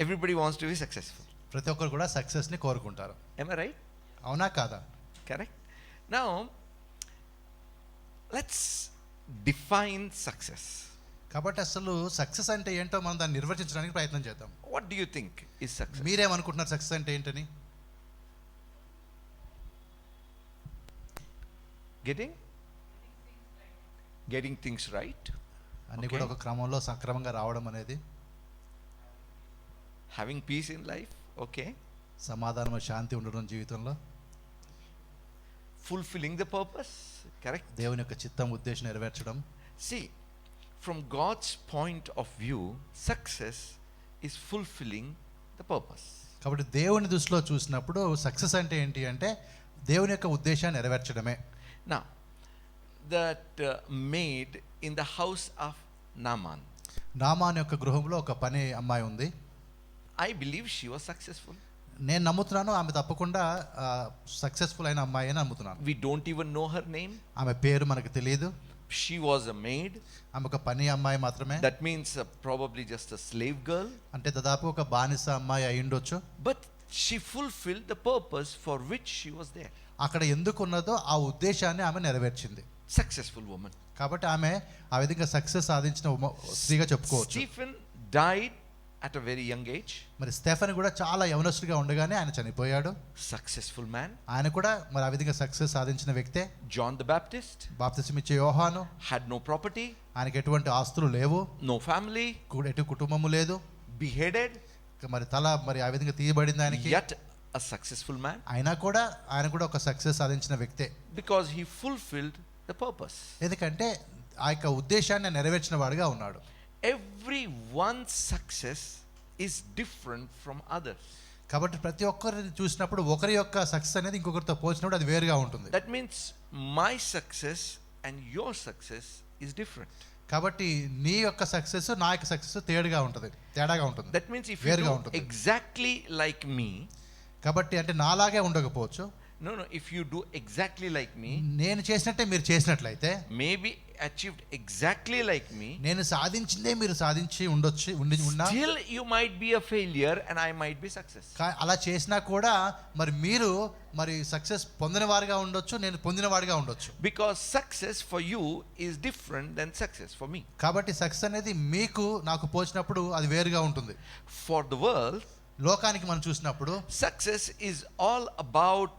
Everybody wants to be successful. ప్రతి ఒక్కరు కూడా సక్సెస్ని కోరుకుంటారు. Am I right? అవునా కాదా? Correct. Now, let's define success. కాబట్టి అసలు సక్సెస్ అంటే ఏంటో మనం దాన్ని నిర్వచించడానికి ప్రయత్నం చేద్దాం. What do you think is success? మీరేమనుకుంటున్నారు సక్సెస్ అంటే ఏంటని? Getting things right. అన్ని కూడా ఒక క్రమంలో సక్రమంగా రావడం అనేది. Having peace in life. Okay. సమాధానం శాంతి ఉండడం జీవితంలో. Fulfilling the purpose. Correct. దేవుని యొక్క చిత్తం ఉద్దేశం నెరవేర్చడం. See, from God's point of view, success is fulfilling the purpose. కాబట్టి దేవుని దృష్టిలో చూసినప్పుడు సక్సెస్ అంటే ఏంటి అంటే దేవుని యొక్క ఉద్దేశాన్ని నెరవేర్చడమే. Now, that maid in the house of Naaman. నామాన్ యొక్క గృహంలో ఒక పని అమ్మాయి ఉంది. I believe she was successful. నేను నమ్ముతున్నాను ఆమె తప్పకుండా సక్సెస్ఫుల్ అయిన అమ్మాయి అని నమ్ముతున్నాను. We don't even know her name. ఆమె పేరు మనకు తెలియదు. She was a maid. ఆమె ఒక పని అమ్మాయి మాత్రమే. That means probably just a slave girl. అంటే దాదాపు ఒక బానిస అమ్మాయి అయి ఉండొచ్చు. But she fulfilled the purpose for which she was there. అక్కడ ఎందుకు ఉన్నదో ఆ ఉద్దేశాన్ని ఆమె నెరవేర్చింది. Successful woman. కాబట్టి ఆమె ఆ విధంగా సక్సెస్ సాధించిన స్త్రీగా చెప్పుకోవచ్చు. Stephen died at a very young age. మరి స్టెఫెన్ కూడా చాలా యవనస్తుడిగా ఉండగానే ఆయన చనిపోయాడు. Successful man. ఆయన కూడా మరి ఆ విధంగా సక్సెస్ సాధించిన వ్యక్తే. John the Baptist బాప్తిసం ఇచ్చే యోహాను had no property. ఆయనకి ఎటువంటి ఆస్తులు లేవు. No family. ఎటు కుటుంబము లేదు. Beheaded. మరి తల మరి ఆ విధంగా తీయబడింది ఆయనకి. Yet a successful man. ఆయన కూడా ఒక సక్సెస్ సాధించిన వ్యక్తే. Because he fulfilled the purpose. ఎందుకంటే ఆ యొక్క ఉద్దేశాన్ని నెరవేర్చిన వాడుగా ఉన్నాడు. Everyone's success is different from others. కాబట్టి ప్రతి ఒక్కరిని చూసినప్పుడు ఒకరి యొక్క సక్సెస్ అనేది ఇంకొకరితో పోల్చినప్పుడు అది వేరుగా ఉంటుంది. That means my success and your success is different. కాబట్టి నీ యొక్క సక్సెస్ నా యొక్క సక్సెస్ తేడాగా ఉంటుంది. That means if you do exactly like me. కాబట్టి అంటే నాలాగే ఉండకపోవచ్చు. No, if you do exactly like me, నేను చేసినట్టే మీరు చేసినట్లయితే, maybe achieved exactly like me, నేను సాధించిందే మీరు సాధించి ఉన్నా, still you might be a failure and I might be success. అలా చేసినా కూడా మరి మీరు మరి సక్సెస్ పొందినవారుగా ఉండొచ్చు, నేను పొందినవాడిగా ఉండొచ్చు. Because success for you is different than success for me. కాబట్టి సక్సెస్ అనేది మీకు నాకు పోల్చినప్పుడు అది వేరుగా ఉంటుంది. For the world, లోకానికి మనం చూసినప్పుడు success is all about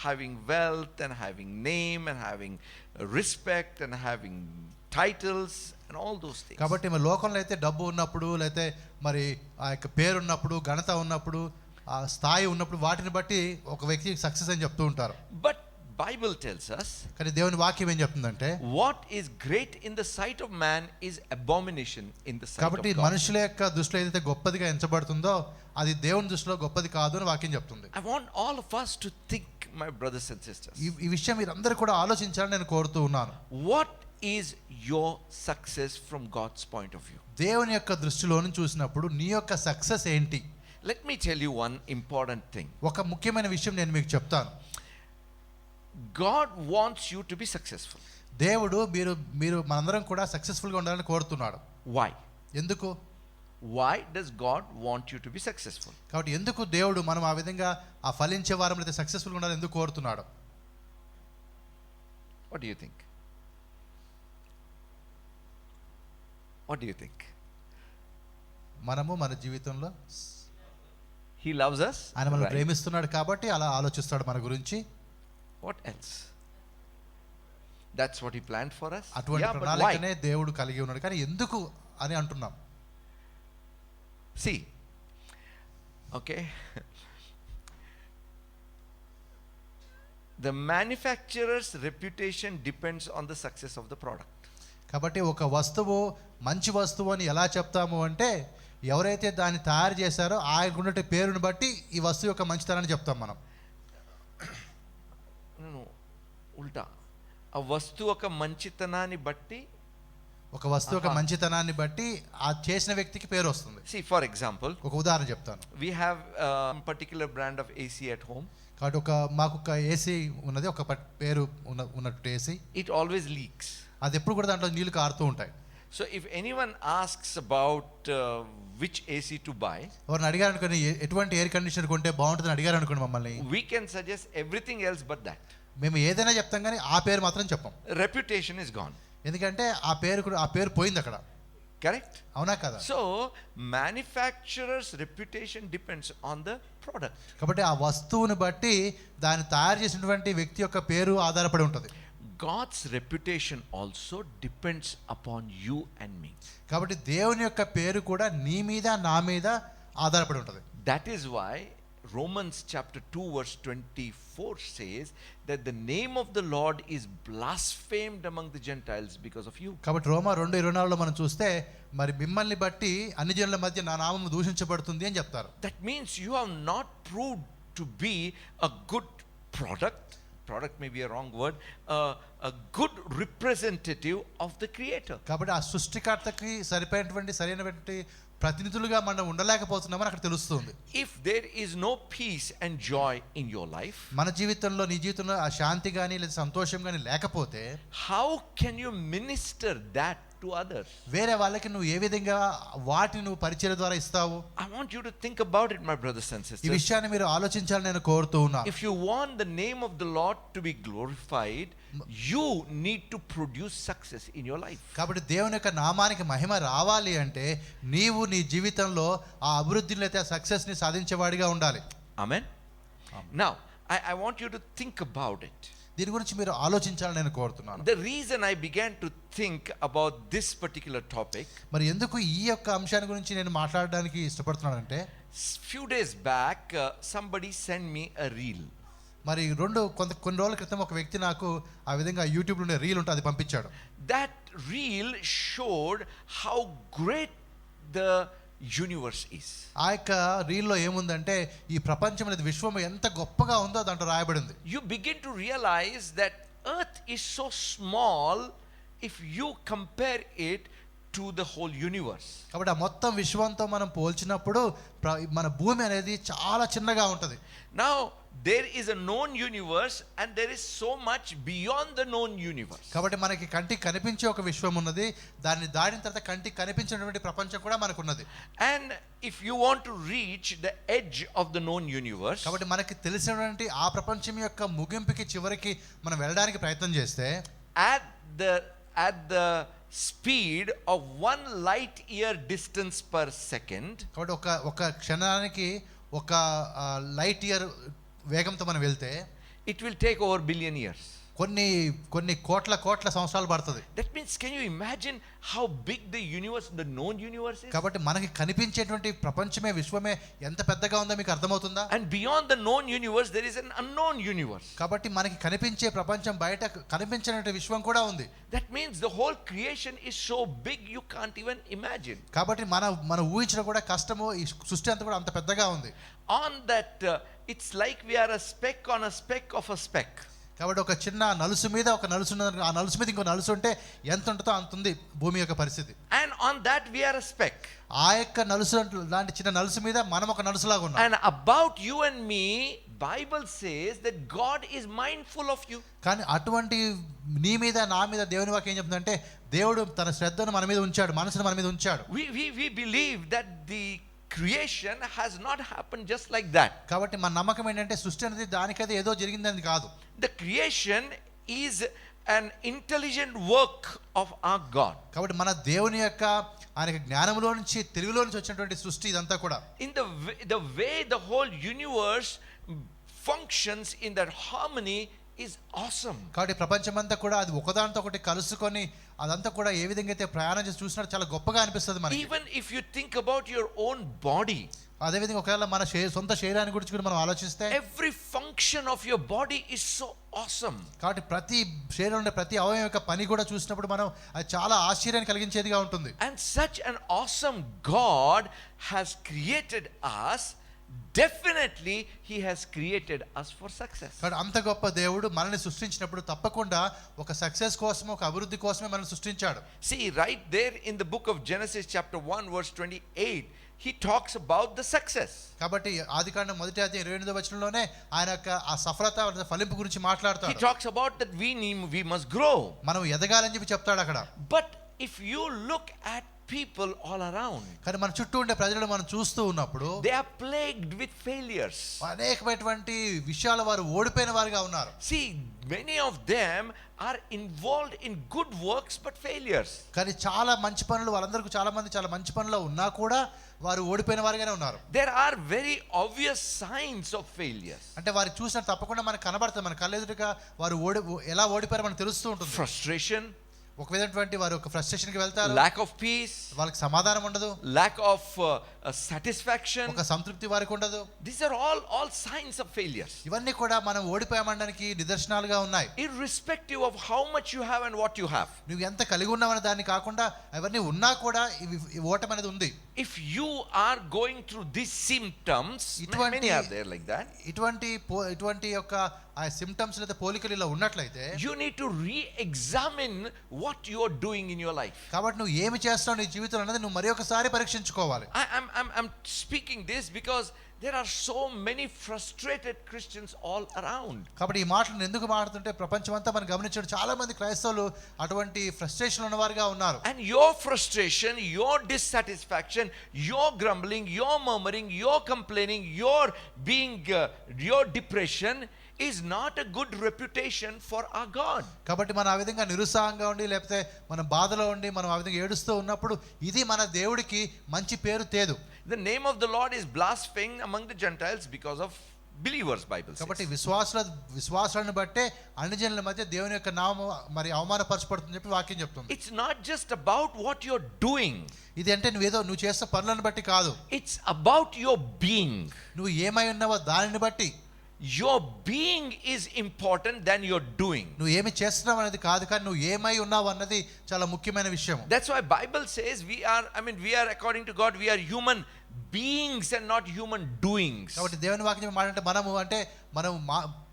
having wealth and having name and having respect and having titles and all those things. కాబట్టి మన లోకంలో అయితే డబ్బు ఉన్నప్పుడు లేతే మరి ఆ యొక్క పేరు ఉన్నప్పుడు ఘనత ఉన్నప్పుడు ఆ స్థాయి ఉన్నప్పుడు వాటిని బట్టి ఒక వ్యక్తి సక్సెస్ అని చెప్తూ ఉంటారు. But Bible tells us, కానీ దేవుని వాక్యం ఏం చెప్తుందంటే, what is great in the sight of man is abomination in the sight of God. కాబట్టి మనుషుల యొక్క దృష్టిలో ఏదైతే గొప్పదిగా ఎంచబడుతుందో అది దేవుని దృష్టిలో గొప్పది కాదు అని వాక్యం చెప్తుంది. I want all of us to think, my brothers and sisters. ఈ విషయం మీరందరూ కూడా ఆలోచించాలని నేను కోరుతూ ఉన్నాను. What is your success from God's point of view? దేవుని యొక్క దృష్టిలో నుంచి చూసినప్పుడు నీ యొక్క సక్సెస్ ఏంటి? Let me tell you one important thing. ఒక ముఖ్యమైన విషయం నేను మీకు చెప్తాను. God wants you to be successful. దేవుడు మీరు మనందరం కూడా సక్సెస్ఫుల్ గా ఉండాలని కోరుతున్నాడు. Why? ఎందుకు? Why does God want you to be successful? కాబట్టి ఎందుకు దేవుడు మనం ఆ విధంగా ఆ ఫలించే వారం అయితే సక్సెస్ఫుల్ గా ఉండాలని ఎందుకు కోరుతున్నాడు? What do you think? What do you think? మనము మన జీవితంలో He loves us. ఆయన మనల్ని ప్రేమిస్తున్నాడు కాబట్టి అలా ఆలోచిస్తాడు మన గురించి. What else? That's what he planned for us. అటువంటి ప్రణాళికనే దేవుడు కలిగి ఉన్నాడు. కానీ ఎందుకు అని అంటున్నాం. See, okay, the manufacturer's reputation depends on the success of the product. కాబట్టి ఒక వస్తువు మంచి వస్తువు అని ఎలా చెప్తాము అంటే ఎవరైతే దాన్ని తయారు చేశారో ఆయనకున్న పేరుని బట్టి ఈ వస్తువు యొక్క మంచితనాన్ని చెప్తాం మనం. ఉల్టా, ఆ వస్తువు ఒక మంచితనాన్ని బట్టి ఒక వస్తువు యొక్క మంచితనాన్ని బట్టి ఆ చేసిన వ్యక్తికి పేరు వస్తుంది. See, for example, ఒక ఉదాహరణ చెప్తాను. We have a particular brand of AC at home. కాబట్టి మాకు ఒక ఏసీ ఉన్నది, ఒక పేరు ఉన్నట్టు ఏసీ. It always leaks. అది ఎప్పుడు కూడా దాంట్లో నీళ్లు కారుతూ ఉంటాయి. So if anyone asks about which AC to buy, ఎవరిని అడిగారు అనుకోండి ఎటువంటి ఎయిర్ కండిషనర్ కొంటే బాగుంటుందని అడిగారు అనుకోండి మమ్మల్ని, we can suggest everything else but that. మేము ఏదైనా చెప్తాం కానీ ఆ పేరు మాత్రం చెప్పం. Reputation is gone. ఎందుకంటే ఆ పేరు పోయింది అక్కడ. Correct? అవునా కదా? So manufacturer's reputation depends on the product. కాబట్టి ఆ వస్తువుని బట్టి దాన్ని తయారు చేసినటువంటి వ్యక్తి యొక్క పేరు ఆధారపడి ఉంటుంది. God's reputation also depends upon you and me. కాబట్టి దేవుని యొక్క పేరు కూడా నీ మీద నా మీద ఆధారపడి ఉంటుంది. That is why Romans chapter 2 verse 24 says that the name of the Lord is blasphemed among the Gentiles because of you. కాబట్టి రోమా 2:24లో మనం చూస్తే మరి మిమ్మల్ని బట్టి అన్ని జనుల మధ్య నా నామము దూషించబడుతుంది అని చెప్తారు. That means you have not proved to be a good product may be a wrong word, a good representative of the Creator. కాబట్టి ఆ సృష్టికర్తకి సరైనటువంటి ప్రతినిధులుగా మనం ఉండలేకపోతున్నామని అక్కడ తెలుస్తుంది. If there is no peace and joy in your life, మన జీవితంలో నీ జీవితంలో ఆ శాంతి గాని లేదా సంతోషం గాని లేకపోతే how can you minister that to others? వేరే వాళ్ళకి నువ్వు ఏ విధంగా వాటిని నువ్వు పరిచర్య ద్వారా ఇస్తావు? I want you to think about it, my brothers and sisters. ఈ విషయాన్ని మీరు ఆలోచించాలని నేను కోరుతూ ఉన్నా. If you want the name of the Lord to be glorified, you need to produce success in your life. కాబట్టి దేవుని యొక్క నామానికి మహిమ రావాలి అంటే నీవు నీ జీవితంలో ఆ అభివృద్ధిని లేదా సక్సెస్ ని సాధించేవాడిగా ఉండాలి. Amen. Now, I want you to think about it. దీని గురించి మీరు ఆలోచించాలని నేను కోరుతున్నాను. The reason I began to think about this particular topic, మరి ఎందుకు ఈ యొక్క అంశాన్ని గురించి నేను మాట్లాడడానికి ఇష్టపడుతున్నానంటే, few days back somebody sent me a reel. మరి కొన్ని రోజుల క్రితం ఒక వ్యక్తి నాకు ఆ విధంగా యూట్యూబ్ లో రీల్ ఉంటే అది పంపించాడు. That reel showed how great the universe is. ఆ యొక్క రీల్లో ఏముందంటే ఈ ప్రపంచం అనేది విశ్వం ఎంత గొప్పగా ఉందో దాంట్లో రాయబడింది. You begin to realize that earth is so small if you compare it to the whole universe. కాబట్టి ఆ మొత్తం విశ్వంతో మనం పోల్చినప్పుడు మన భూమి అనేది చాలా చిన్నగా ఉంటుంది. Now there is a known universe and there is so much beyond the known universe. కాబట్టి మనకి కంటికి కనిపించే ఒక విశ్వం ఉన్నది, దాన్ని దాటిన తర్వాత కంటికి కనిపించినటువంటి ప్రపంచం కూడా మనకు ఉన్నది. And if you want to reach the edge of the known universe, కాబట్టి మనకి తెలిసినటువంటి ఆ ప్రపంచం యొక్క ముగింపుకి చివరికి మనం వెళ్ళడానికి ప్రయత్నం చేస్తే at the speed of 1 light year distance per second, కాబట్టి ఒక క్షణానికి ఒక లైట్ ఇయర్ వేగంతో మనం వెళ్తే it will take over billion years. కొన్ని కోట్ల సంవత్సరాలు పడుతుంది. That means, can you imagine how big the universe, the known universe is? కాబట్టి మనకి కనిపించేటువంటి ప్రపంచమే విశ్వమే ఎంత పెద్దగా ఉందో మీకు అర్థమవుతుందా? And beyond the known universe there is an unknown universe. కాబట్టి మనకి కనిపించే ప్రపంచం బయట కనిపించినటువంటి విశ్వం కూడా ఉంది. That means the whole creation is so big you can't even imagine. కాబట్టి మన ఊహించడం కూడా కష్టము. ఈ సృష్టి అంతా కూడా అంత పెద్దగా ఉంది. On that it's like we are a speck on a speck of a speck. కాబట్టి ఒక చిన్న నలుసు మీద ఒక నలుసు ఉన్నది, ఆ నలుసు మీద ఇంకో నలుసు ఉంటే ఎంత ఉంటుందో అంత ఉంది భూమి యొక్క పరిస్థితి. And on that we are a speck. ఆ యొక్క నలుసు లాంటి చిన్న నలుసు మీద మనం ఒక నలుసులాగా ఉన్నాం. And about you and me, Bible says that God is mindful of you. కానీ అటువంటి నీ మీద నా మీద దేవుని వాక్యం ఏం చెప్తుందంటే దేవుడు తన శ్రద్ధను మన మీద ఉంచాడు, మనసును మన మీద ఉంచాడు. We believe that the creation has not happened just like that. కాబట్టి మన నమ్మకం ఏంటంటే సృష్టి అనేది దానికైతే ఏదో జరిగిందని కాదు. The creation is an intelligent work of our God. కాబట్టి మన దేవుని యొక్క ఆయన జ్ఞానంలో నుంచి తెలివిలో నుంచి వచ్చినటువంటి సృష్టి ఇదంతా కూడా. In the way the whole universe functions in that harmony is awesome. కాబట్టి ప్రపంచమంతా కూడా అది ఒకదానితో ఒకటి కలుసుకొని అదంతా కూడా ఏ విధంగా అయితే ప్రయాణం చేసి చూసినా చాలా గొప్పగా అనిపిస్తుంది మనకి. Even if you think about your own body, అదే విధంగా ఒకవేళ మన సొంత శరీరాన్ని గురించి కూడా మనం ఆలోచిస్తే every function of your body is so awesome. కాబట్టి ప్రతి శరీరంలో ఉండే ప్రతి అవయవం యొక్క పని కూడా చూసినప్పుడు మనం అది చాలా ఆశ్చర్యాన్ని కలిగించేదిగా ఉంటుంది. And such an awesome God has created us. Definitely he has created us for success. కాబట్టి అంత గొప్ప దేవుడు మనల్ని సృష్టించినప్పుడు తప్పకుండా ఒక సక్సెస్ కోసం ఒక అభివృద్ధి కోసమే మనల్ని సృష్టించాడు. See, right there in the book of Genesis chapter 1 verse 28, he talks about the success. కాబట్టి ఆదికాండం 1వ అధ్యాయం 28వ వచనంలోనే ఆయన యొక్క ఆ సఫలత ఫలింపు గురించి మాట్లాడతాడు. He talks about that we must grow. మనం ఎదగాలని చెప్పి చెప్తాడు అక్కడ. But if you look at people all around. కానీ మన చుట్టూ ఉండే ప్రజలను మనం చూస్తూ ఉన్నప్పుడు They are plagued with failures. అనేకమైనటువంటి విషయాల వారు ఓడిపోయిన వారుగా ఉన్నారు. See, many of them are involved in good works but failures. కానీ చాలా మంచి పనులు వాళ్ళందరికీ చాలా మంది చాలా మంచి పనులు ఉన్నా కూడా వారు ఓడిపోయిన వారుగానే ఉన్నారు. There are very obvious signs of failures. అంటే వారు చూసినా తప్పకుండా మనకు కనబడుతుంది, మన కళ్ళెదురుగా వారు ఎలా ఓడిపోయారో మనకు తెలుస్తూ ఉంటుంది. Frustration, ఒక విధమైనటువంటి వారు ఒక ఫ్రస్ట్రేషన్ కి వెళ్తారు, lack of peace, వాళ్ళకి సమాధానం ఉండదు, lack of satisfaction. ఒక సంతృప్తి వారికి ఉండదు. These are all signs of failures. ఇవన్నీ కూడా మనం ఓడిపోయామనడానికి నిదర్శనాలుగా ఉన్నాయి. Irrespective of how much you have and what you have. నువ్వు ఎంత కలిగి ఉన్నావనే దాన్ని కాకుండా అవన్నీ ఉన్నా కూడా ఈ ఓటమి అనేది ఉంది. If you are going through these symptoms, many are there like that. ఇటువంటి యొక్క ఆ సిమ్టమ్స్ లేదా పోలికలు ఇలా ఉన్నట్లయితే You need to re-examine what you are doing in your life. కాబట్టి నువ్వు ఏమి చేస్తావు నీ జీవితంలో అన్నది నువ్వు మరి ఒకసారి పరీక్షించుకోవాలి. I'm speaking this because there are so many frustrated Christians all around. కాబట్టి ఈ మాటలను ఎందుకు మాట్లాడుతుంటే ప్రపంచమంతా మనం గమనించడం చాలా మంది క్రైస్తవులు అటువంటి ఫ్రస్ట్రేషన్ ఉన్నవారుగా ఉన్నారు. And your frustration, your dissatisfaction, your grumbling, your murmuring, your complaining, your depression is not a good reputation for our God. కాబట్టి మనం ఆ విధంగా నిరుత్సాహంగా ఉండి లేకపోతే మనం బాధలో ఉండి మనం ఆ విధంగా ఏడుస్తూ ఉన్నప్పుడు ఇది మన దేవుడికి మంచి పేరు తేదు. The name of the Lord is blasphemed among the Gentiles because of believers, Bible says. కాబట్టి విశ్వాసాలను బట్టే అన్ని జనుల మధ్య దేవుని యొక్క నామం మరి అవమానపరచబడుతుందని చెప్పి వాక్యం చెప్తుంది. It's not just about what you're doing. ఇది అంటే నువ్వు చేసే పనులను బట్టి కాదు, It's about your being. నువ్వు ఏమై ఉన్నావో దానిని బట్టి. Your being is important than your doing. నువ్వు ఏమి చేస్తున్నావు అనేది కాదు, కానీ నువ్వు ఏమై ఉన్నావు అన్నది చాలా ముఖ్యమైన విషయం. That's why Bible says we are according to God, we are human beings and not human doings. కాబట్టి దేవుని వాక్యం అంటే మనం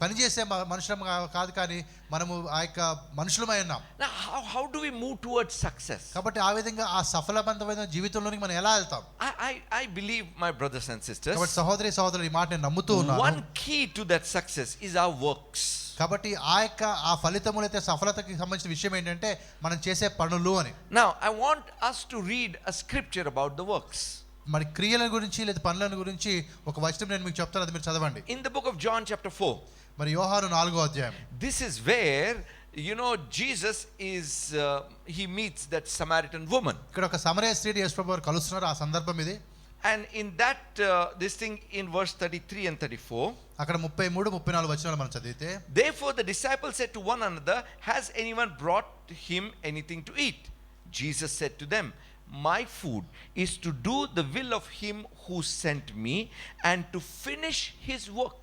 పని చేసే మనుషులం కాదు, కానీ మనము ఆ యొక్క మనుషులమై ఉన్నాం. Now how do we move towards success? కాబట్టి ఆ విధంగా ఆ సఫలవంతమైన జీవితంలోనికి మనం ఎలా వెళ్తాం? I believe, my brothers and sisters, కాబట్టి సహోదరులు ఈ మాట నేను నమ్ముతూ ఉన్నాను. one key to that success is our works. కాబట్టి ఆ ఫలితములైతే సఫలతకి సంబంధించిన విషయం ఏంటంటే మనం చేసే పనులు అని. Now I want us to read a scripture about the works. మరి క్రియల గురించి లేదా పనుల గురించి ఒక వచనం నేను మీకు చెప్తాను, అది మీరు చదవండి. In the book of John chapter 4. మరి యోహాను 4వ అధ్యాయం. This is where Jesus is he meets that Samaritan woman. ఇక్కడ ఒక సమరయ స్త్రీని యేసు ప్రభువు కలుస్తున్నారు, ఆ సందర్భం ఇది. And in that this thing in verse 33 and 34, అక్కడ 33 34 వచనాలు మనం చదివితే, therefore the disciples said to one another, has anyone brought him anything to eat? Jesus said to them, my food is to do the will of him who sent me and to finish his work.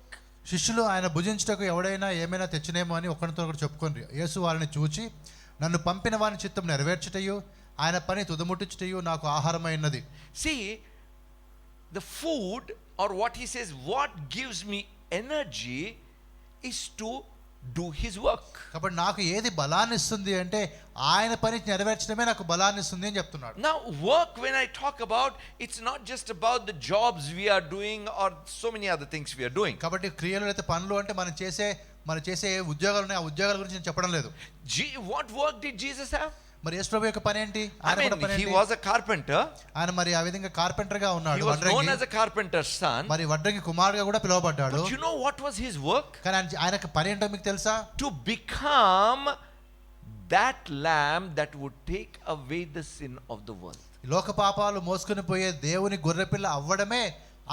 శిష్యులు ఆయన భుజించుటకు ఎవడైనా ఏమైనా తెచ్చినేమో అని ఒకరితో ఒకరు చెప్పుకొని యేసు వారిని చూచి, నన్ను పంపిన వాని చిత్తం నెరవేర్చుటయు ఆయన పని తుదముట్టించుటయు నాకు ఆహారమైనది. See, the food, or what he says, what gives me energy is to do his work. కాబట్టి నాకు ఏది బలాన్ని ఇస్తుంది అంటే ఆయన పని నెరవేర్చడమే నాకు బలాన్ని ఇస్తుంది అని చెప్తున్నాడు. Now work, when I talk about, it's not just about the jobs we are doing or so many other things we are doing. కాబట్టి క్రియలు అయితే పనులు అంటే మనం చేసే ఉద్యోగాలు ఉన్నాయి, ఆ ఉద్యోగాల గురించి నేను చెప్పడం లేదు. What work did Jesus have? మరి యేసు ప్రభు యొక్క పని ఏంటి? He was a carpenter. ఆయన మరి ఆ విధంగా కార్పెంటర్ గా ఉన్నాడు. He was known as a carpenter's son. మరి వడ్రంగి కుమారుడుగా కూడా పిలువబడ్డాడు. But you know what was his work? కానీ ఆయనకి పని ఏంటో మీకు తెలుసా? To become that lamb that would take away the sin of the world. లోక పాపాలు మోసుకొని పోయే దేవుని గొర్రెపిల్ల అవ్వడమే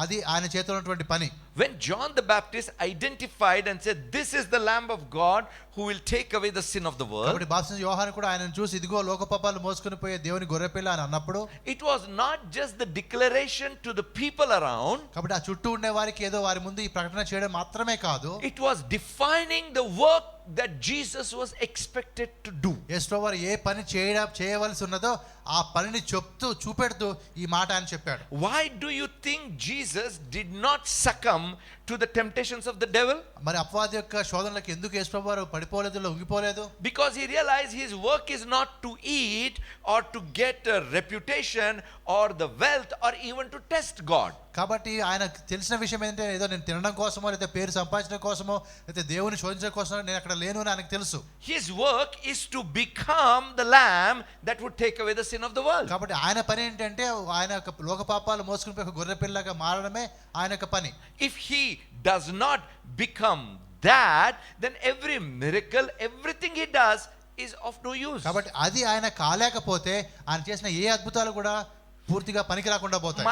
అది ఆయన చేతిలో ఉన్నటువంటి పని. When John the Baptist identified and said, this is the Lamb of God who will take away the sin of the world, కాబట్టి బాప్తిస్మ యోహాను కూడా ఆయనను చూసి ఇదిగో లోక పాపాలు మోసుకొని పోయే దేవుని గొర్రెపిల్ల అని అన్నప్పుడు, it was not just the declaration to the people around, కాబట్టి ఆ చుట్టూ ఉండే వారికి ఏదో వారి ముందు ఈ ప్రకటన చేయడం మాత్రమే కాదు, it was defining the work that Jesus was expected to do. యేసు ప్రభువు ఏ పని చేయవలసి ఉన్నదో ఆ పనిని చూపెడుతూ ఈ మాట ఆయన చెప్పాడు. Why do you think Jesus did not succumb to the temptations of the devil? మరి అపవాది యొక్క శోధనలకు ఎందుకు యేసు ప్రభువు పడిపోలేదు, లొంగిపోలేదు? Because he realized his work is not to eat or to get a reputation or the wealth or even to test God. కాబట్టి ఆయన తెలిసిన విషయం ఏంటంటే ఏదో నేను తినడం కోసమో లేదా పేరు సంపాదించడం కోసమో లేదా దేవుని శోధించడం కోసమో నేను అక్కడ లేను అని ఆయనకు తెలుసు. His work is to become the lamb that would take away the sin of the world. కాబట్టి ఆయన పని ఏంటంటే ఆయన యొక్క లోక పాపాలు మోసుకుని పోయి ఒక గొర్రె పిల్లగా మారడమే ఆయన యొక్క పని. If he does not become that, then every miracle, everything he does is of no use. కాబట్టి అది ఆయన కాలేకపోతే ఆయన చేసిన ఏ అద్భుతాలు కూడా పూర్తిగా పనికి రాకుండా పోతాయి.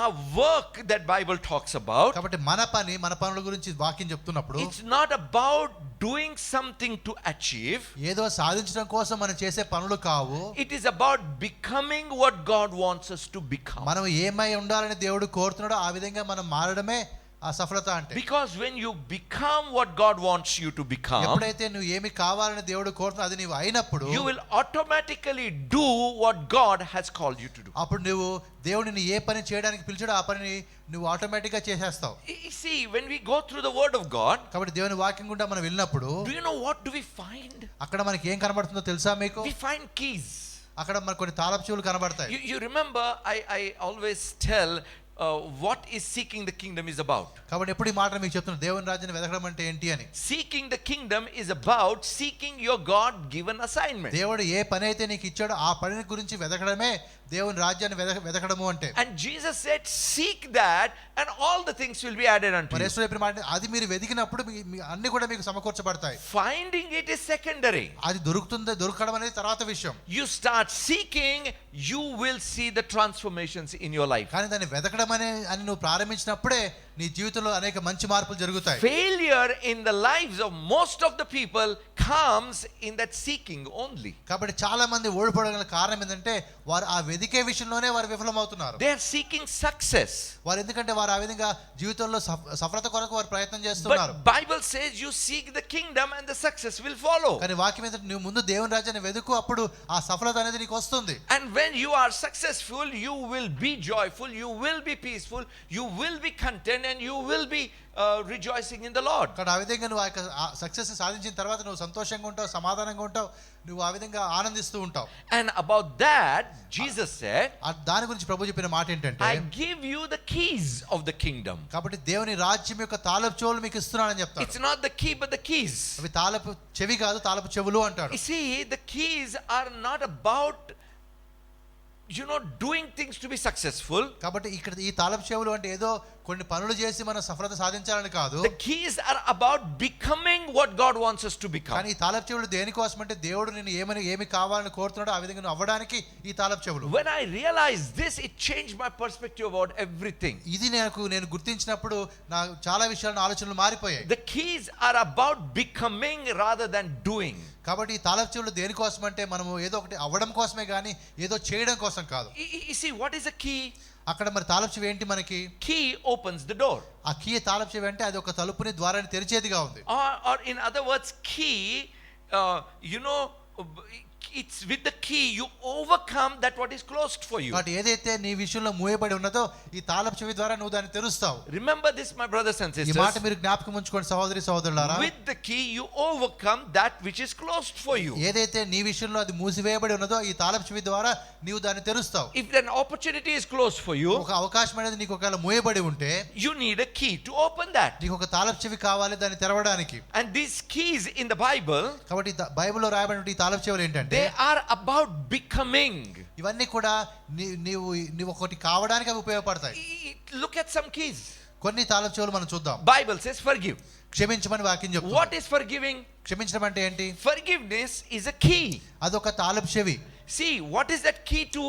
Our work that Bible talks about, కాబట్టి మన పనుల గురించి వాక్యం చెప్తున్నప్పుడు it's not about doing something to achieve. ఏదో సాధించడం కోసం మనం చేసే పనులు కావు. It is about becoming what God wants us to become. మనం ఏమై ఉండాలని దేవుడు కోరుతున్నాడో ఆ విధంగా మనం మారడమే ఆ సఫలత అంటే. Because when you become what God wants you to become, ఎప్పుడైతే నువ్వు ఏమి కావాలని దేవుడు కోరుతున్నాడో అది నీవు అయినప్పుడు you will automatically do what God has called you to do. అప్పుడు నువ్వు దేవుడిని ఏ పని చేయడానికి పిలిచాడో ఆ పనిని నువ్వు ఆటోమేటిక్ గా చేసేస్తావు. See, when we go through the word of God, కాబట్టి దేవుని వాక్యం గుండా మనం వెళ్ళినప్పుడు do you know what do we find? అక్కడ మనకి ఏం కనబడుతుందో తెలుసా మీకు? We find keys. అక్కడ మనకు కొన్ని తాళపు చెవులు కనబడతాయి. You remember, I always tell what is seeking the kingdom is about. కాబట్టి ఎప్పుడు ఈ మాట మీకు చెప్తున్నాను, దేవుని రాజ్యాన్ని వెతకడం అంటే ఏంటి అని. Seeking the kingdom is about seeking your God given assignment. దేవుడు ఏ పని అయితే నీకు ఇచ్చాడో ఆ పని గురించి వెతకడమే దేవుని రాజ్యాన్ని వెతకడము అంటే. And Jesus said, seek that and all the things will be added unto you. యేసు చెప్పిన మాట అది మీరు వెతికినప్పుడు అన్ని కూడా మీకు సమకూర్చబడతాయి. Finding it is secondary. అది దొరకడం అనేది తర్వాత విషయం. You start seeking, you will see the transformations in your life. కానీ దాన్ని వెతకడం అని నువ్వు ప్రారంభించినప్పుడే నీ జీవితంలో అనేక మంచి మార్పులు జరుగుతాయి. Failure in the lives of most of the people comes in that seeking only. కాబట్టి చాలా మంది ఓడిపోవడం కారణం ఏంటంటే వారు ఆ వెతికే విషయంలోనే వారు విఫలమవుతున్నారు. They are seeking success. వారు ఎందుకంటే వారు ఆ విధంగా జీవితంలో సఫలత కొరకు వారు ప్రయత్నం చేస్తున్నారు. But Bible says you seek the kingdom and the success will follow. కానీ వాక్యం ఏంటంటే నువ్వు ముందు దేవుని రాజ్యాన్ని వెతుకు, అప్పుడు ఆ సఫలత అనేది నీకు వస్తుంది. And when you are successful, you will be joyful, you will be peaceful, you will be content, and you will be rejoicing in the Lord. కాబట్టి ఆ విధంగా నువ్వు ఆ సక్సెస్ సాధించిన తర్వాత నువ్వు సంతోషంగా ఉంటావు, సమాధానంగా ఉంటావు, నువ్వు ఆ విధంగా ఆనందిస్తూ ఉంటావు. And about that Jesus said, దాని గురించి ప్రభు చెప్పిన మాట ఏంటంటే, I give you the keys of the kingdom. కాబట్టి దేవుని రాజ్యం యొక్క తాళపు చెవులు మీకు ఇస్తున్నానని చెప్తాడు. It's not the key but the keys. అవి తాళపు చెవి కాదు, తాళపు చెవులు అంటాడు. You see, the keys are not about doing things to be successful. కాబట్టి ఇక్కడ ఈ తాళపు చెవులు అంటే ఏదో కొన్ని పనులు చేసి మనం సఫలత సాధించాలని కాదు. The keys are about becoming what God wants us to become. కానీ ఈ తాళపు చెవులు దేనికోసం అంటే దేవుడు నిన్ను ఏమి కావాలని కోరుతున్నాడో ఆ విధంగా నువ్వు అవ్వడానికి ఈ తాళపు చెవులు. When I realized this, it changed my perspective about everything. ఇది నేను గుర్తించినప్పుడు నా చాలా విషయాలు ఆలోచనలు మారిపోయాయి. The keys are about becoming rather than doing. కాబట్టి ఈ తాళపు చెవులు దేనికోసం అంటే మనము ఏదో ఒకటి అవ్వడం కోసమే కానీ ఏదో చేయడం కోసం కాదు. You see, what is a key? అక్కడ మరి తాళపు చెవి ఏంటి మనకి? Key opens the door. ఆ కీ తాళపు చెవి అంటే అది ఒక తలుపుని ద్వారాన్ని తెరిచేదిగా ఉంది. Or in other words, key, it's with the key you overcome that what is closed for you. కాబట్టి ఏదైతే నీ విషయంలో మూయబడి ఉన్నదో ఈ తాళపు చెవి ద్వారా నువ్వు దాన్ని తెరుస్తావు. Remember this, my brothers and sisters. ఈ మాట మీరు జ్ఞాపకం ఉంచుకోండి సహోదరి సహోదరులారా. With the key you overcome that which is closed for you. ఏదైతే నీ విషయంలో అది మూసివేయబడి ఉన్నదో ఈ తాళపు చెవి ద్వారా నీవు దాన్ని తెరుస్తావు. If an opportunity is closed for you, ఒక అవకాశం అనేది నీకు ఒకవేళ మూయబడి ఉంటే you need a key to open that. నీకు ఒక తాళపు చెవి కావాలి దాన్ని తెరవడానికి. And these keys in the Bible, కాబట్టి బైబిల్లో రాయబడిన ఈ తాళపు చెవులు ఏంటంటే they are about becoming. ఇవన్నీ కూడా నీవు ఒకటి కావడానికి అవి ఉపయోగపడతాయి. Look at some keys. కొన్ని తాళపు చెవులు మనం చూద్దాం. Bible says forgive. క్షమించమని వాక్యం చెప్తుంది. What is forgiving? క్షమించడం అంటే ఏంటి? Forgiveness is a key. అదొక తాళపు చెవి. See, what is that key to?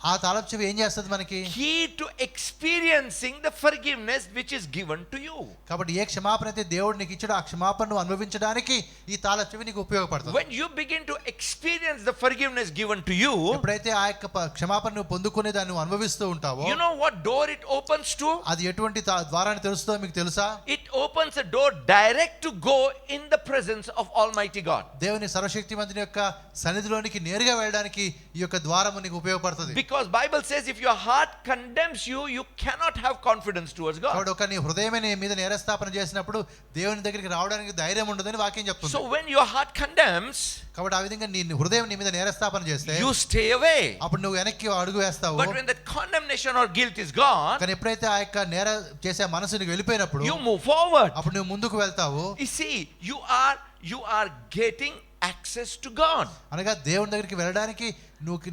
ఆ తాళపు చెవి ఏం చేస్తుంది మనకి? Key to experiencing the forgiveness which is given to you. కాబట్టి ఏ క్షమాపణ అయితే దేవుడు నీకు ఇచ్చాడో ఆ క్షమాపణను అనుభవించడానికి ఈ తాళపు చెవి నీకు ఉపయోగపడుతుంది. When you begin to experience the forgiveness given to you, ఎప్పుడైతే ఆ యొక్క క్షమాపణను పొందుకునే దాన్ని నువ్వు అనుభవిస్తూ ఉంటావో, you know what door it opens to? అది ఎటువంటి ద్వారాన్ని తెరుస్తుందో మీకు తెలుసా? It opens a door direct to go in the presence of Almighty God. దేవుని సర్వశక్తిమంతుని యొక్క సన్నిధిలోనికి నేరుగా వెళ్ళడానికి ఈ యొక్క ద్వారము నీకు ఉపయోగపడుతుంది. Because Bible says if your heart condemns you, you cannot have confidence towards God. కాబట్టి ఒక నీ హృదయమే నీ మీద నేరస్థాపన చేసినప్పుడు దేవుని దగ్గరికి రావడానికి ధైర్యం ఉండదని వాక్యం చెప్తుంది. So when your heart condemns, కాబట్టి ఆ విధంగా నీ హృదయం నీ మీద నేరస్థాపన చేస్తే you stay away. అప్పుడు నువ్వు వెనక్కి అడుగు వేస్తావు. But when that condemnation or guilt is gone, కానీ ఎప్పుడైతే ఆ యొక్క నేర చేసే మనసు నీకు వెళ్ళిపోయినప్పుడు you move forward. అప్పుడు నువ్వు ముందుకు వెళ్తావు. You see, you are getting access to God. అనగా దేవుని దగ్గరికి వెళ్ళడానికి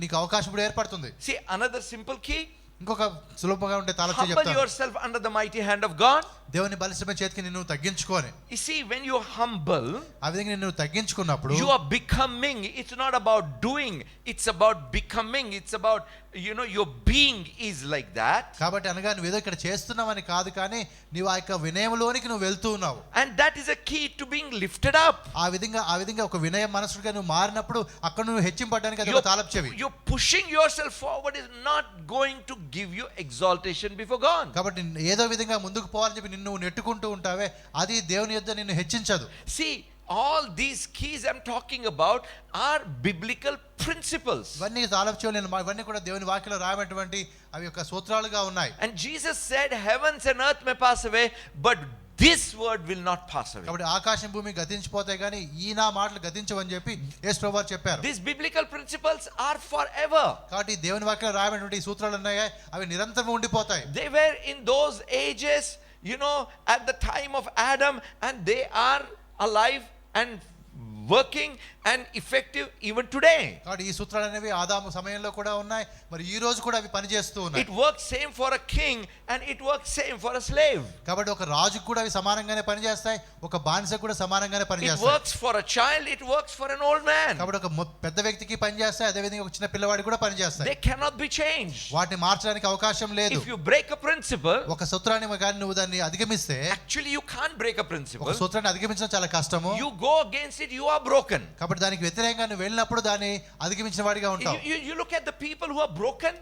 నీకు అవకాశం కూడా ఏర్పడుతుంది. See, another simple key. ఇంకొక సులభంగా ఉండే తాళం Humble చెప్తాను. yourself under the mighty hand of God. దేవుని బలిష్టమైన చేతికి నిన్ను తగ్గించుకొని. You see, when you humble, ఆ విధంగా నిన్ను తగ్గించుకున్నప్పుడు you are becoming. It's not about doing, it's about becoming. It's about, your being is like that. కాబట్టి అనగా నువ్వు ఏదో ఇక్కడ చేస్తున్నావని కాదు, కానీ నీవు ఆ యొక్క వినయంలోనికి నువ్వు వెళ్తూ ఉన్నావు. And that is a key to being lifted up. ఆ విధంగా ఒక వినయ మనసుగా నువ్వు మారినప్పుడు అక్కడ నువ్వు హెచ్చింపడానికి అది ఒక తాళపు చెవి. You're pushing yourself forward is not going to give you exaltation before God. కాబట్టి ఏదో విధంగా ముందుకు పోవాలని చెప్పి నువ్వు నెట్టుకుంటూ ఉంటావే, అది దేవుని యొద్ద నిన్ను హెచ్చించదు. See, all these keys I'm talking about are biblical principles. ఇవన్నీ తాళపు చెవులు ఇవన్నీ కూడా దేవుని వాక్యంలో రాయబడినటువంటి అవి యొక్క సూత్రాలుగా ఉన్నాయి. And Jesus said, heavens and earth may pass away, but this word will not pass away. కాబట్టి ఆకాశం భూమి గతించిపోతాయి కానీ ఈ నా మాటలు గతించవని చెప్పి యేసు ప్రభువారు చెప్పారు. These biblical principles are forever. కాబట్టి దేవుని వాక్యంలో రాయబడినటువంటి ఈ సూత్రాలు ఉన్నాయి, అవి నిరంతరం ఉండిపోతాయి. They were in those ages, at the time of Adam, and they are alive and working and effective even today. కాబట్టి ఈ సూత్రాలు అనేవి ఆదాము సమయంలో కూడా ఉన్నాయి, మరి ఈ రోజు కూడా అవి పనిచేస్తూ ఉన్నాయి. It works same for a king and it works same for a slave. కాబట్టి ఒక రాజుకు కూడా అవి సమానంగానే పనిచేస్తాయి, ఒక బానిసకు కూడా సమానంగానే It పనిచేస్తాయి. works for a child, it works for an old man. కాబట్టి ఒక పెద్ద వ్యక్తికి పనిచేస్తాయి, అదే విధంగా ఒక చిన్న పిల్లవాడికి కూడా పనిచేస్తాయి. They cannot be changed. వాటిని మార్చడానికి అవకాశం లేదు. If you break a principle, ఒక సూత్రాన్ని కానీ నువ్వు దాన్ని అధిగమిస్తే, actually you can't break a principle. ఒక సూత్రాన్ని అధిగమించడం చాలా కష్టము. You go against it, you are broken. కాబట్టి దానికి వ్యతిరేకంగా నువ్వు వెళ్ళినప్పుడు దాన్ని అధిగమించిన వాడిగా ఉంటావు. You look at the people who are broken.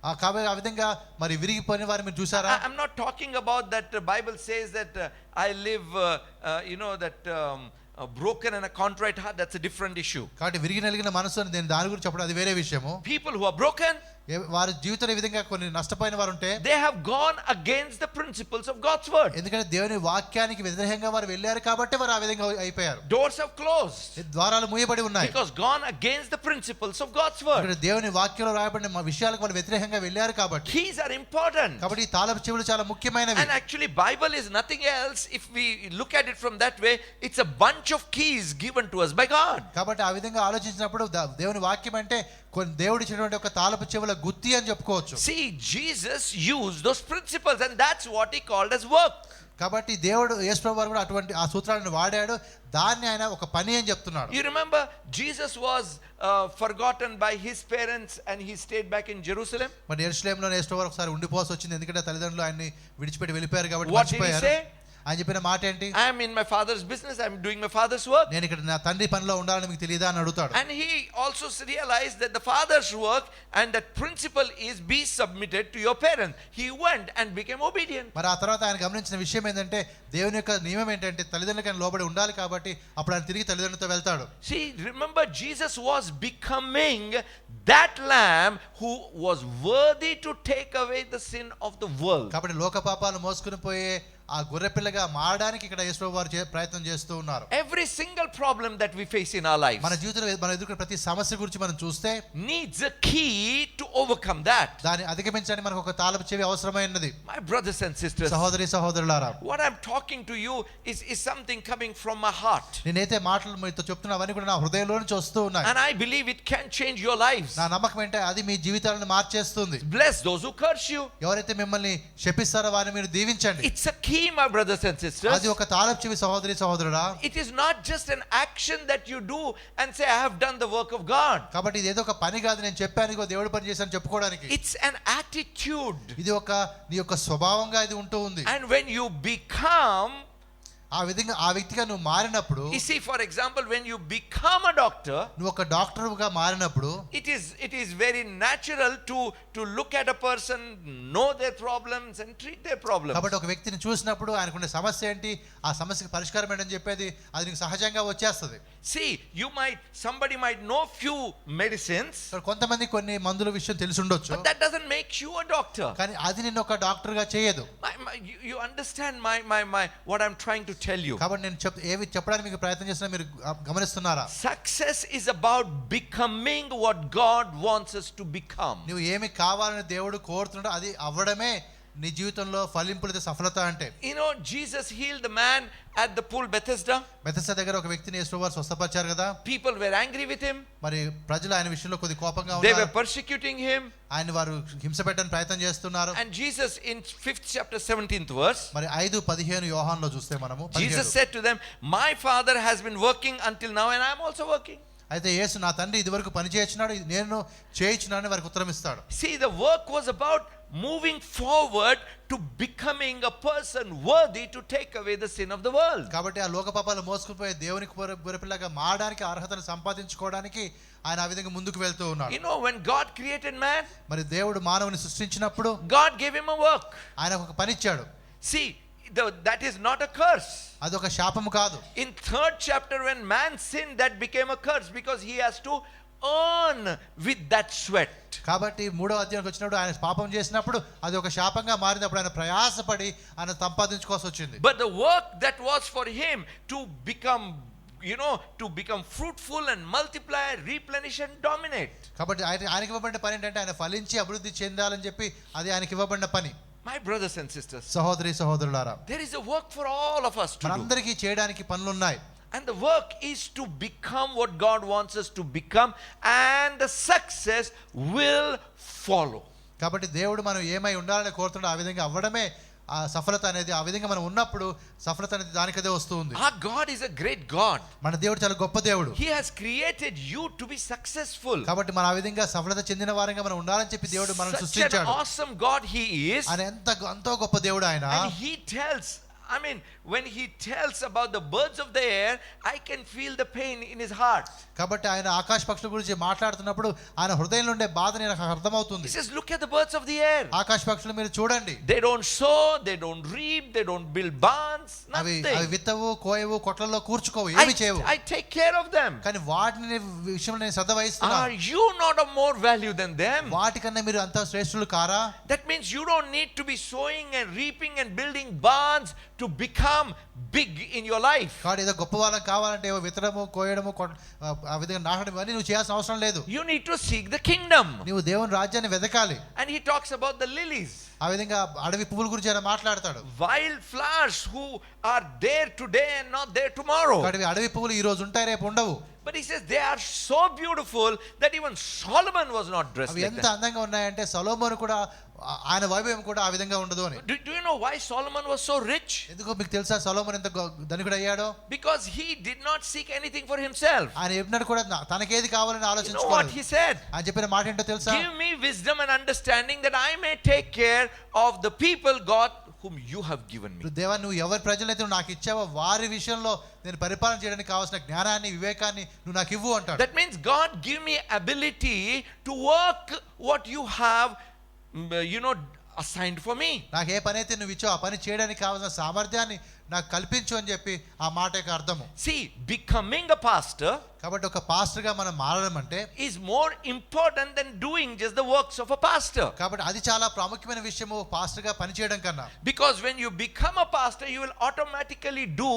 కాబట్టి ఆ విధంగా మరి విరిగిపోయిన వారిని మీరు చూసారా? I'm not talking about that. Bible says that I live broken and a contrite heart. That's a different issue. కాబట్టి విరిగి నలిగిన మనసు అని దాని గురించి చెప్పడం అది వేరే విషయము. People who are broken, వారి జీవితంలో ఈ విధంగా కొన్ని నష్టపోయిన వారు ఉంటే, they have gone against the principles of God's word. ఎందుకంటే దేవుని వాక్యానికి వ్యతిరేకంగా వారు వెళ్ళారు కాబట్టి వారు ఆ విధంగా అయిపోయారు. Doors have closed. ద్వారాలు మూయబడి ఉన్నాయి. Because gone against the principles of God's word. ఇక్కడ దేవుని వాక్యంలో రాయబడిన విషయాలకు వాళ్ళు వ్యతిరేకంగా వెళ్ళారు కాబట్టి. Keys are important. కాబట్టి ఈ తాళపు చెవులు చాలా ముఖ్యమైనవి. And actually Bible is nothing else. If we look at it from that way, it's a bunch of keys given to us by God. కాబట్టి ఆ విధంగా ఆలోచించినప్పుడు దేవుని వాక్యం అంటే దేవుడు ఇచ్చినటువంటి ఒక తాళపు చెవుల గుత్తి అని చెప్పుకోవచ్చు. See, Jesus used those principles and that's what he called as work. కాబట్టి దేవుడు యేసు ప్రభువారు కూడా అటువంటి ఆ సూత్రాలను వాడాడు, దాన్ని ఆయన ఒక పని అని చెప్తున్నాడు. You remember Jesus was forgotten by his parents and he stayed back in Jerusalem. మరి యెరూషలేములో యేసు ప్రభువారు ఒకసారి ఉండిపోవాల్సి వచ్చింది, ఎందుకంటే తల్లిదండ్రులు ఆయన్ని విడిచిపెట్టి వెళ్ళిపోయారు కాబట్టి. What did he say? ఆయన చెప్పిన మాట ఏంటి? I am in my father's business, I am doing my father's work. నేను ఇక్కడ నా తండ్రి పనిలో ఉండాలని మీకు తెలియదా అని అడుగుతాడు. And he also realized that the father's work and that principle is be submitted to your parents. He went and became obedient. మరి ఆ తర్వాత ఆయన గమనించిన విషయం ఏంటంటే దేవుని యొక్క నియమం ఏంటంటే తల్లిదండ్రులకు ఆయన లోబడి ఉండాలి కాబట్టి అప్పుడు ఆయన తిరిగి తల్లిదండ్రులతో వెళ్తాడు. See, remember Jesus was becoming that lamb who was worthy to take away the sin of the world. కాబట్టి లోక పాపాలను మోసుకుని పోయే ఆ గొర్రెపిల్లగా మారడానికి ఇక్కడ యేసు ప్రభువారు ప్రయత్నం చేస్తూ ఉన్నారు. Every single problem that we face in our lives, మన జీవితంలో మనం ఎదుర్కొనే ప్రతి సమస్య గురించి మనం చూస్తే, needs a key to overcome that. దాన్ని అధిగమించడానికి మనకు ఒక తాళపు చెవి అవసరమైనది. My brothers and sisters, సహోదరి సహోదరులారా, what I'm talking to you is something coming from my heart. నేనైతే మాటలు మీతో చెప్తున్నా అవన్నీ కూడా నా హృదయంలో నుంచి వస్తూ ఉన్నాయి. And I believe it can change your lives. నా నమ్మకం ఏంటంటే అది మీ జీవితాలను మార్చేస్తుంది. Bless those who curse you. ఎవరైతే మిమ్మల్ని శపిస్తారో వారిని మీరు దీవించండి. It's a key, my brothers and sisters. అది ఒక తాళపు చెవి సహోదరి సహోదరుడా. It is not just an action that you do and say I have done the work of God. కాబట్టి ఇది ఏదో ఒక పని కాదు, నేను చెప్పాను దేవుడి పని చేశాను చెప్పుకోవడానికి. It's an attitude. ఇది ఒక నీ యొక్క స్వభావంగా ఇది ఉంటూ ఉంది. And when you become, ఆ విధంగా ఆ వ్యక్తిగా నువ్వు మారినప్పుడు, You see, for example, when you become a doctor, నువ్వు ఒక డాక్టర్గా మారినప్పుడు it is very natural to look at a person, know their problems and treat their problems. కాబట్టి ఒక వ్యక్తిని చూసినప్పుడు ఆయనకున్న సమస్య ఏంటి, ఆ సమస్యకి పరిష్కారం ఏంటని చెప్పేది అది నీకు సహజంగా వచ్చేస్తుంది. See, somebody might know few medicines, కొంతమంది కొన్ని మందుల విషయం తెలిసి ఉండొచ్చు, but that doesn't make you a doctor. కానీ అది నిన్ను ఒక డాక్టర్గా చేయదు. You understand my what I'm trying to tell you. కాబట్టి నేను ఏవి చెప్పడానికి మీకు ప్రయత్నం చేసినా మీరు గమనిస్తున్నారా? Success is about becoming what God wants us to become. నువ్వు ఏమి కావాలని దేవుడు కోరుతున్నాడో అది అవ్వడమే నీ జీవితంలో ఫలింపులతో సఫలత అంటే. You know, Jesus healed the man at the pool Bethesda. Bethesda దగ్గర ఒక వ్యక్తిని యేసువారు స్వస్థపరిచారు కదా. People were angry with him. మరి ప్రజలు ఆయన విషయంలో కొద్ది కోపంగా They were ఉన్నారు. persecuting him. ఆయన వారు హింస పెట్టడానికి ప్రయత్నం చేస్తున్నారు. And Jesus in 5th chapter 17th verse, మరి 5:15 యోహానులో చూస్తే మనము Jesus said to them, "My Father has been working until now and I am also working." అయితే యేసు నా తండ్రి ఇదివరకు పని చేయించున్నాడు, నేను చేయించున్నాను వారికి ఉత్తరం ఇస్తాడు. See, the work was about moving forward to becoming a person worthy to take away the sin of the world. కాబట్టి ఆ లోక పాపాలు మోసుకుపోయే దేవునికి గొర్రెపిల్లగా మారడానికి అర్హతను సంపాదించుకోవడానికి ఆయన ఆ విధంగా ముందుకు వెళ్తూ ఉన్నాడు. You know, when God created man, మరి దేవుడు మానవుని సృష్టించినప్పుడు God gave him a work. ఆయన ఒక పని ఇచ్చాడు. See, that is not a curse. అదొక శాపము కాదు. In 3rd chapter, when man sinned, that became a curse because he has to earn with that sweat. కాబట్టి 3వ అధ్యాయానికి వచ్చినప్పుడు ఆయన పాపం చేసినప్పుడు అది ఒక శాపంగా మారినప్పుడు ఆయన ప్రయాసపడి ఆయన సంపాదించుకోవాల్సి వచ్చింది. But the work that was for him to become, to become fruitful and multiply, replenish and dominate. కాబట్టి ఆయనకి ఇవ్వబడిన పని ఏంటంటే ఆయన ఫలించి అభివృద్ధి చెందాలని చెప్పి అది ఆయనకి ఇవ్వబడిన పని. My brothers and sisters, సహోదరి సహోదరులారా, there is a work for all of us to do. మనందరికీ చేయడానికి పనులు ఉన్నాయి. And the work is to become what God wants us to become, and the success will follow. కాబట్టి దేవుడు మనం ఏమై ఉండాలని కోరుతున్నాడో ఆ విధంగా అవ్వడమే ఆ సఫలత అనేది. ఆ విధంగా మనం ఉన్నప్పుడు సఫలత అనేది దానికదే వస్తుంది. Our God is a great God. మన దేవుడు చాలా గొప్ప దేవుడు. He has created you to be successful. కాబట్టి మనం ఆ విధంగా సఫలత చెందిన వారంగా మనం ఉండాలని చెప్పి దేవుడు మనల్ని Such an సృష్టించాడు. awesome God He is. ఆయన ఎంతో గొప్ప దేవుడు ఆయన. And He tells, when He tells about the birds of the air, I can feel the pain in His heart. కాబట్టి ఆయన ఆకాశ పక్షుల గురించి మాట్లాడుతున్నప్పుడు ఆయన హృదయంలో ఉండే బాధ నాకు అర్థమవుతుంది. He says, look at the birds of the air. ఆకాశ పక్షులు మీరు చూడండి. They don't sow, they don't reap, they don't build barns, అవి nothing. విత్తవు, కోయవు, కొట్లలో కూర్చుకోవు, ఏమి చేయవు. I take care of them. కానీ వాటిని విషయంలో నేను శ్రద్ధ వహిస్తున్నాను. Are you not of more value than them? వాటికన్నా మీరు అంత శ్రేష్ఠులు కారా? That means you don't need to be sowing and reaping and building barns to become big in your life. కాబట్టి ఏదో గొప్ప వాళ్ళం కావాలంటే ఏవో విత్తడము, కోయడము, ఆ విధంగా నాటడం అన్నీ నువ్వు చేయాల్సిన అవసరం లేదు. You need to seek the kingdom. నువ్వు దేవుని రాజ్యాన్ని వెతకాలి. And he talks about the lilies. ఆ విధంగా అడవి పువ్వుల గురించి ఆయన మాట్లాడతాడు. Wild flowers who are there today and not there tomorrow. కాబట్టి అడవి పువ్వులు ఈ రోజు ఉంటాయి, రేపు ఉండవు. But he says they are so beautiful that even Solomon was not dressed అవి like ఎంత that. అందంగా ఉన్నాయంటే సొలొమోను కూడా ఆయన వైభవం కూడా ఆ విధంగా ఉండదు అని. Do you know why Solomon was so rich? ఎందుకో మీకు తెలుసా సొలొమోను ఎంత ధనికుడు అయ్యాడో? Because he did not seek anything for himself. ఆయన ఎప్పుడు కూడా తనకేది కావాలని You know what ఆలోచించుకోలేదు. he said? ఆయన చెప్పిన మాట ఏంటో తెలుసా? Give me wisdom and understanding that I may take care of the people, God, whom you have given me. దేవా నువ్వు ఎవరి ప్రజలైతే నువ్వు నాకు ఇచ్చావో వారి విషయంలో నేను పరిపాలన చేయడానికి కావాల్సిన జ్ఞానాన్ని, వివేకాన్ని నువ్వు నాకు ఇవ్వు అంటాడు. That means God give me ability to work what you have assigned for me. నాకు ఏ పని అయితే నువ్వు ఇచ్చావో ఆ పని చేయడానికి కావాల్సిన సామర్థ్యాన్ని నాకు కల్పించు అని చెప్పి ఆ మాట యొక్క అర్థము. See, becoming a pastor కాబట్టి ఒక పాస్టర్ గా మనం మారడం అంటే is more important than doing just the works of a pastor. కాబట్టి అది చాలా ప్రాముఖ్యమైన విషయము పాస్టర్ గా పని చేయడం కన్నా. Because when you become a pastor, you will automatically do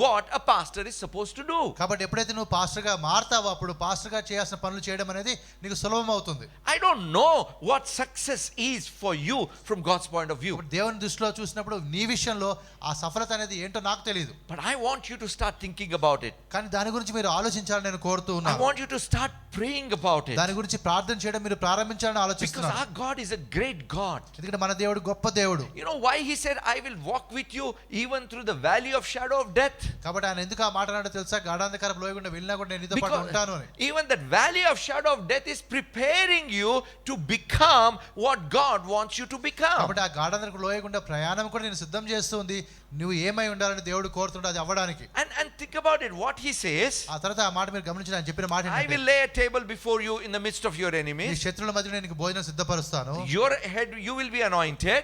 what a pastor is supposed to do. కాబట్టి ఎప్పుడైతే నువ్వు పాస్టర్ గా మారతావో అప్పుడు పాస్టర్ గా చేయాల్సిన పనులు చేయడం అనేది నీకు సులభం అవుతుంది. I don't know what success is for you from God's point of view. దేవుని దృష్టిలో చూసినప్పుడు నీ విషయంలో ఆ సఫలత అనేది ఏంటో నాకు తెలియదు. But I want you to start thinking about it. కానీ దాని గురించి మీరు ఆలోచించాలని నేను కోరుతూ I ఉన్నాను. want you to start praying about it. దాని గురించి ప్రార్థన చేయడం మీరు ప్రారంభించాలని Because ఆలోచిస్తున్నాను. our God is a great God. ఎందుకంటే మన దేవుడు గొప్ప దేవుడు. You know why he said, I will walk with you even through the valley of shadow of death? కాబట్టి ఆయన ఎందుకు ఆ మాట అన్నాడో తెలుసా? గాఢాంధకారం లోయగుండా వెళ్ళినా కూడా నేను నీతో పాటు ఉంటాను అని. Even that valley of shadow of death is preparing you to become what God wants you to become. కాబట్టి ఆ గాఢాంధకారం లోయగుండా ప్రయాణం కూడా నేను సిద్ధం చేస్తుంది. నువ్వు ఏమై ఉండాలని దేవుడు కోరుతుంటే అది అవ్వడానికి. And think about it, what he says. ఆ తర్వాత ఆ మాట మీరు గమనించిన ఆయన చెప్పిన మాట I will lay a table before you in the midst of your నీ enemies. శత్రువుల మధ్య నేను నీకు భోజనం సిద్ధపరుస్తాను. Your head you will be anointed.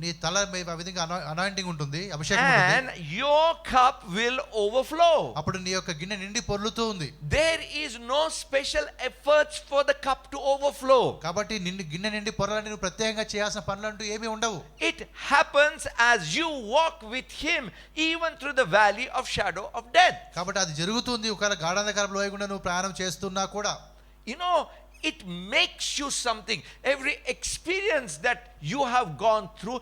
నీ తల మీద ఆ విధంగా అనాయింటింగ్ ఉంటుంది, అభిషేకం ఉంటుంది. And your cup will overflow. అప్పుడు నీ యొక్క గిన్నె నిండి పొర్లుతూ ఉంది. There is no special efforts for the cup to overflow. కాబట్టి గిన్నె నిండి పొరలని నువ్వు ప్రత్యేకంగా చేయాల్సిన పనులంటూ ఏమీ ఉండవు. It happens as you walk with him even through the valley of shadow of death. కాబట్టి అది జరుగుతుంది. ఒకవేళ గాఢాంధకారం లోయగుండా నువ్వు ప్రయాణం చేస్తున్నా కూడా. You know, it makes you something. Every experience that you have gone through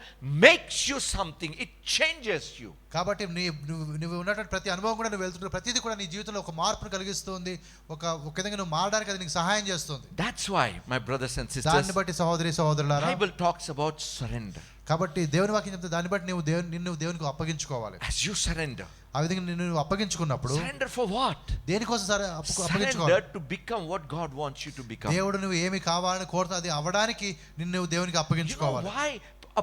makes you something. It changes you. కాబట్టి నువ్వు ఉన్నటువంటి ప్రతి అనుభవం కూడా నువ్వు వెళ్తున్న ప్రతిదీ కూడా నీ జీవితంలో ఒక మార్పును కలిగిస్తుంది. ఒక విధంగా నువ్వు మారడానికి అది నీకు సహాయం చేస్తుంది. That's why, my brothers and sisters, దాన్ని బట్టి సహోదరి సహోదరులారా, Bible talks about surrender. కాబట్టి దేవుని వాక్యం చెప్తే దాన్ని బట్టి నిన్ను దేవునికి అప్పగించుకోవాలి. As you surrender. ఆ విధంగా నిన్ను అప్పగించుకున్నప్పుడు Surrender for what? దేనికోసం సరే అప్పగించుకోవాలి? Surrender to become what God wants you to become. దేవుడు నువ్వు ఏమి కావాలని కోరుతా అది అవ్వడానికి నిన్ను దేవునికి You know అప్పగించుకోవాలి. why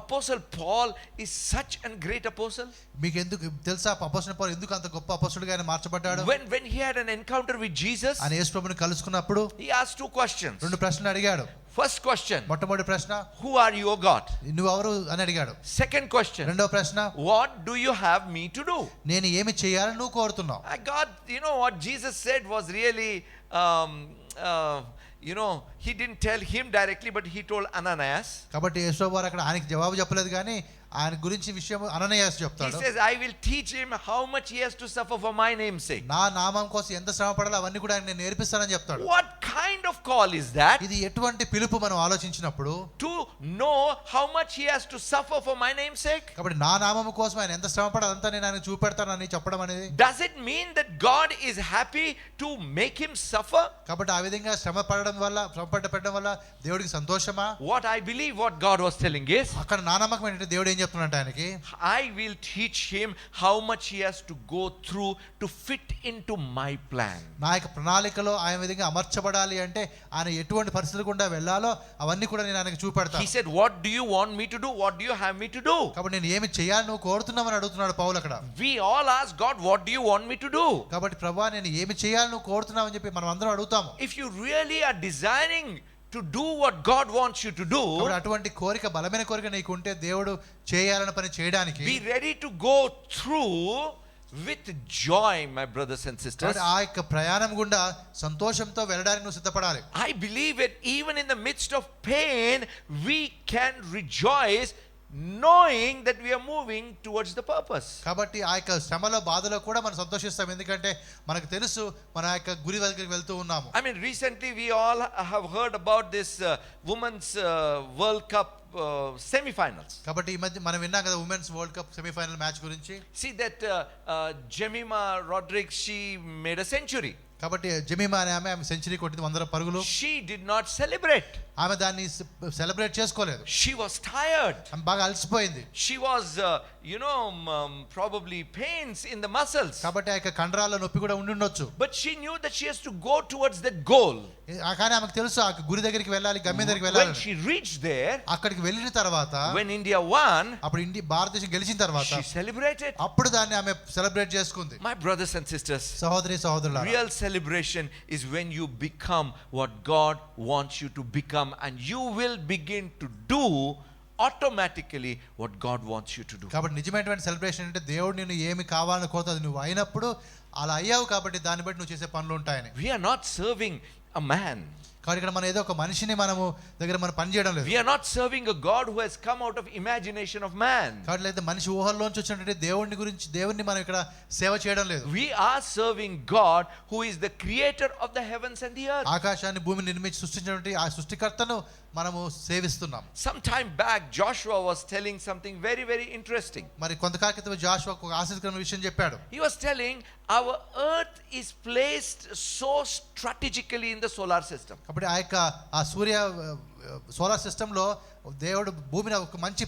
Apostle Paul is such a great apostle? మీకు ఎందుకు తెలుసా అపోస్తలుడైన పౌలు ఎందుకు అంత గొప్ప అపోస్తలుడిగా ఆయన మార్చబడ్డాడు? When he had an encounter with Jesus, ఆయన యేసు ప్రభువుని కలుసుకున్నప్పుడు he asked two questions. రెండు ప్రశ్నలు అడిగాడు. First question, మొట్టమొదటి ప్రశ్న, who are you, O God? నువ్వు ఎవరు అని అడిగాడు. Second question, రెండో ప్రశ్న, what do you have me to do? నేను ఏమి చేయాలని నువ్వు కోరుతున్నావు? God, you know what Jesus said was really he didn't tell him directly, but he told Ananias. కాబట్టి యేసు వారు అక్కడ ఆయనకి జవాబు చెప్పలేదు, కానీ ఆయన గురించి విషయం అననీయాస్ He చెప్తాడు. says, I will teach him how much he has to suffer for my name's sake. నా నామం కోసం ఎంత శ్రమ పడాలో అవన్నీ కూడా ఆయన నేర్పిస్తానని చెప్తాడు. What kind of call is that? ఇది ఎటువంటి పిలుపు మనం ఆలోచించినప్పుడు, To know how much he has to suffer for my name's sake? కాబట్టి నా నామం కోసం ఆయన ఎంత శ్రమ పడాలో అంతా నేను ఆయనకు చూపెడతానని చెప్పడం అనేది. Does it mean that God is happy to make him suffer? కాబట్టి ఆ విధంగా శ్రమ పెట్టడం వల్ల దేవుడికి సంతోషమా? What I believe what God was telling is, అక్కడ నా నమ్మకం ఏంటంటే దేవుడు ఏం చెప్తున్నాడంటే ఆయనకి, I will teach him how much he has to go through to fit into my plan. నా యొక్క ప్రణాళికలో ఆయన విధంగా అమర్చబడాలి అంటే ఆయన ఎటువంటి పరిస్థితులు గుండా వెళ్ళాలో అవన్నీ కూడా నేను ఆయనకు చూపెడతాను. He said, what do you want me to do? What do you have me to do? కాబట్టి నేను ఏమి చేయాలి నువ్వు కోరుతున్నావని అడుగుతున్నాడు పౌలు అక్కడ. We all ask God, what do you want me to do? కాబట్టి ప్రభువా నేను ఏమి చేయాలి నువ్వు కోరుతున్నావని చెప్పి మనం అందరం అడుగుతాము. If you really are desiring to do what God wants you to do, కాబట్టి అటువంటి కోరిక, బలమైన కోరిక నీకు ఉంటే దేవుడు చేయాలని పని చేయడానికి be ready to go through with joy, my brothers and sisters. ఆ యొక్క ప్రయాణం గుండా సంతోషంతో వెళ్ళడానికి నువ్వు సిద్ధపడాలి. I believe that even in the midst of pain, we can rejoice knowing that we are moving towards the purpose. కాబట్టి ఆ యొక్క శ్రమలో బాధలో కూడా మనం సంతోషిస్తాం, ఎందుకంటే మనకు తెలుసు మన యొక్క గురి దగ్గరికి వెళ్తూ ఉన్నాము. I mean, recently we all have heard about this women's World Cup semi-finals. కాబట్టి ఈ మధ్య మనం విన్నాం కదా women's world cup semifinal match గురించి. See that Jemima Rodriguez, she made a century. కాబట్టి జెమిమా అనే ఆమె సెంచరీ కొట్టింది 100 పరుగులు. She did not celebrate. ఆమె దాన్ని సెలబ్రేట్ చేసుకోలేదు. She was tired. ఆమె బాగా అలసిపోయింది. She was probably pains in the muscles. కాబట్టి ఆ యొక్క కండరాల్లో నొప్పి కూడా ఉండుండొచ్చు. But she knew that she has to go towards that goal. కానీ ఆమెకు తెలుసు ఆ గురి దగ్గరికి వెళ్ళాలి, గమ్యం దగ్గరికి వెళ్ళాలి. When she reached there, అక్కడికి వెళ్ళిన తర్వాత, when India won, అప్పుడు భారతదేశం గెలిచిన తర్వాత she celebrated. అప్పుడు దాన్ని ఆమె సెలబ్రేట్ చేసుకుంది. My brothers and sisters, సహోదరి సహోదరులారా, real celebration is when you become what God wants you to become, and you will begin to do automatically what God wants you to do. కాబట్టి నిజమైనటువంటి celebration అంటే దేవుడు నిన్ను ఏమి కావాలని కోరుతాడు నువ్వు అయినప్పుడు అలా అయ్యావు, కాబట్టి దాన్ని బట్టి నువ్వు చేసే పనులు ఉంటాయని. We are not serving a man. కాబట్టి ఇక్కడ మనం ఏదో ఒక మనిషిని మనము దగ్గర మనం పని చేయడం లేదు. We are not serving a God who has come out of imagination of man. కాబట్టి లేదా మనిషి ఊహల్లోంచి వచ్చినటువంటి దేవుణ్ణి మనం ఇక్కడ సేవ చేయడం లేదు. We are serving God who is the creator of the heavens and the earth. ఆకాశాన్ని భూమిని నిర్మించి సృష్టించినటువంటి ఆ సృష్టికర్తను మనము సేవిస్తున్నాం. Some time back Joshua was telling something very very interesting. మరి కొంతకాల క్రితం జాషువా ఒక ఆసక్తికరమైన విషయం చెప్పాడు. He was telling our earth is placed so strategically in the solar system. కాబట్టి ఆ సూర్య సోలార్ సిస్టమ్ లో దేవుడు భూమిని ఒక మంచి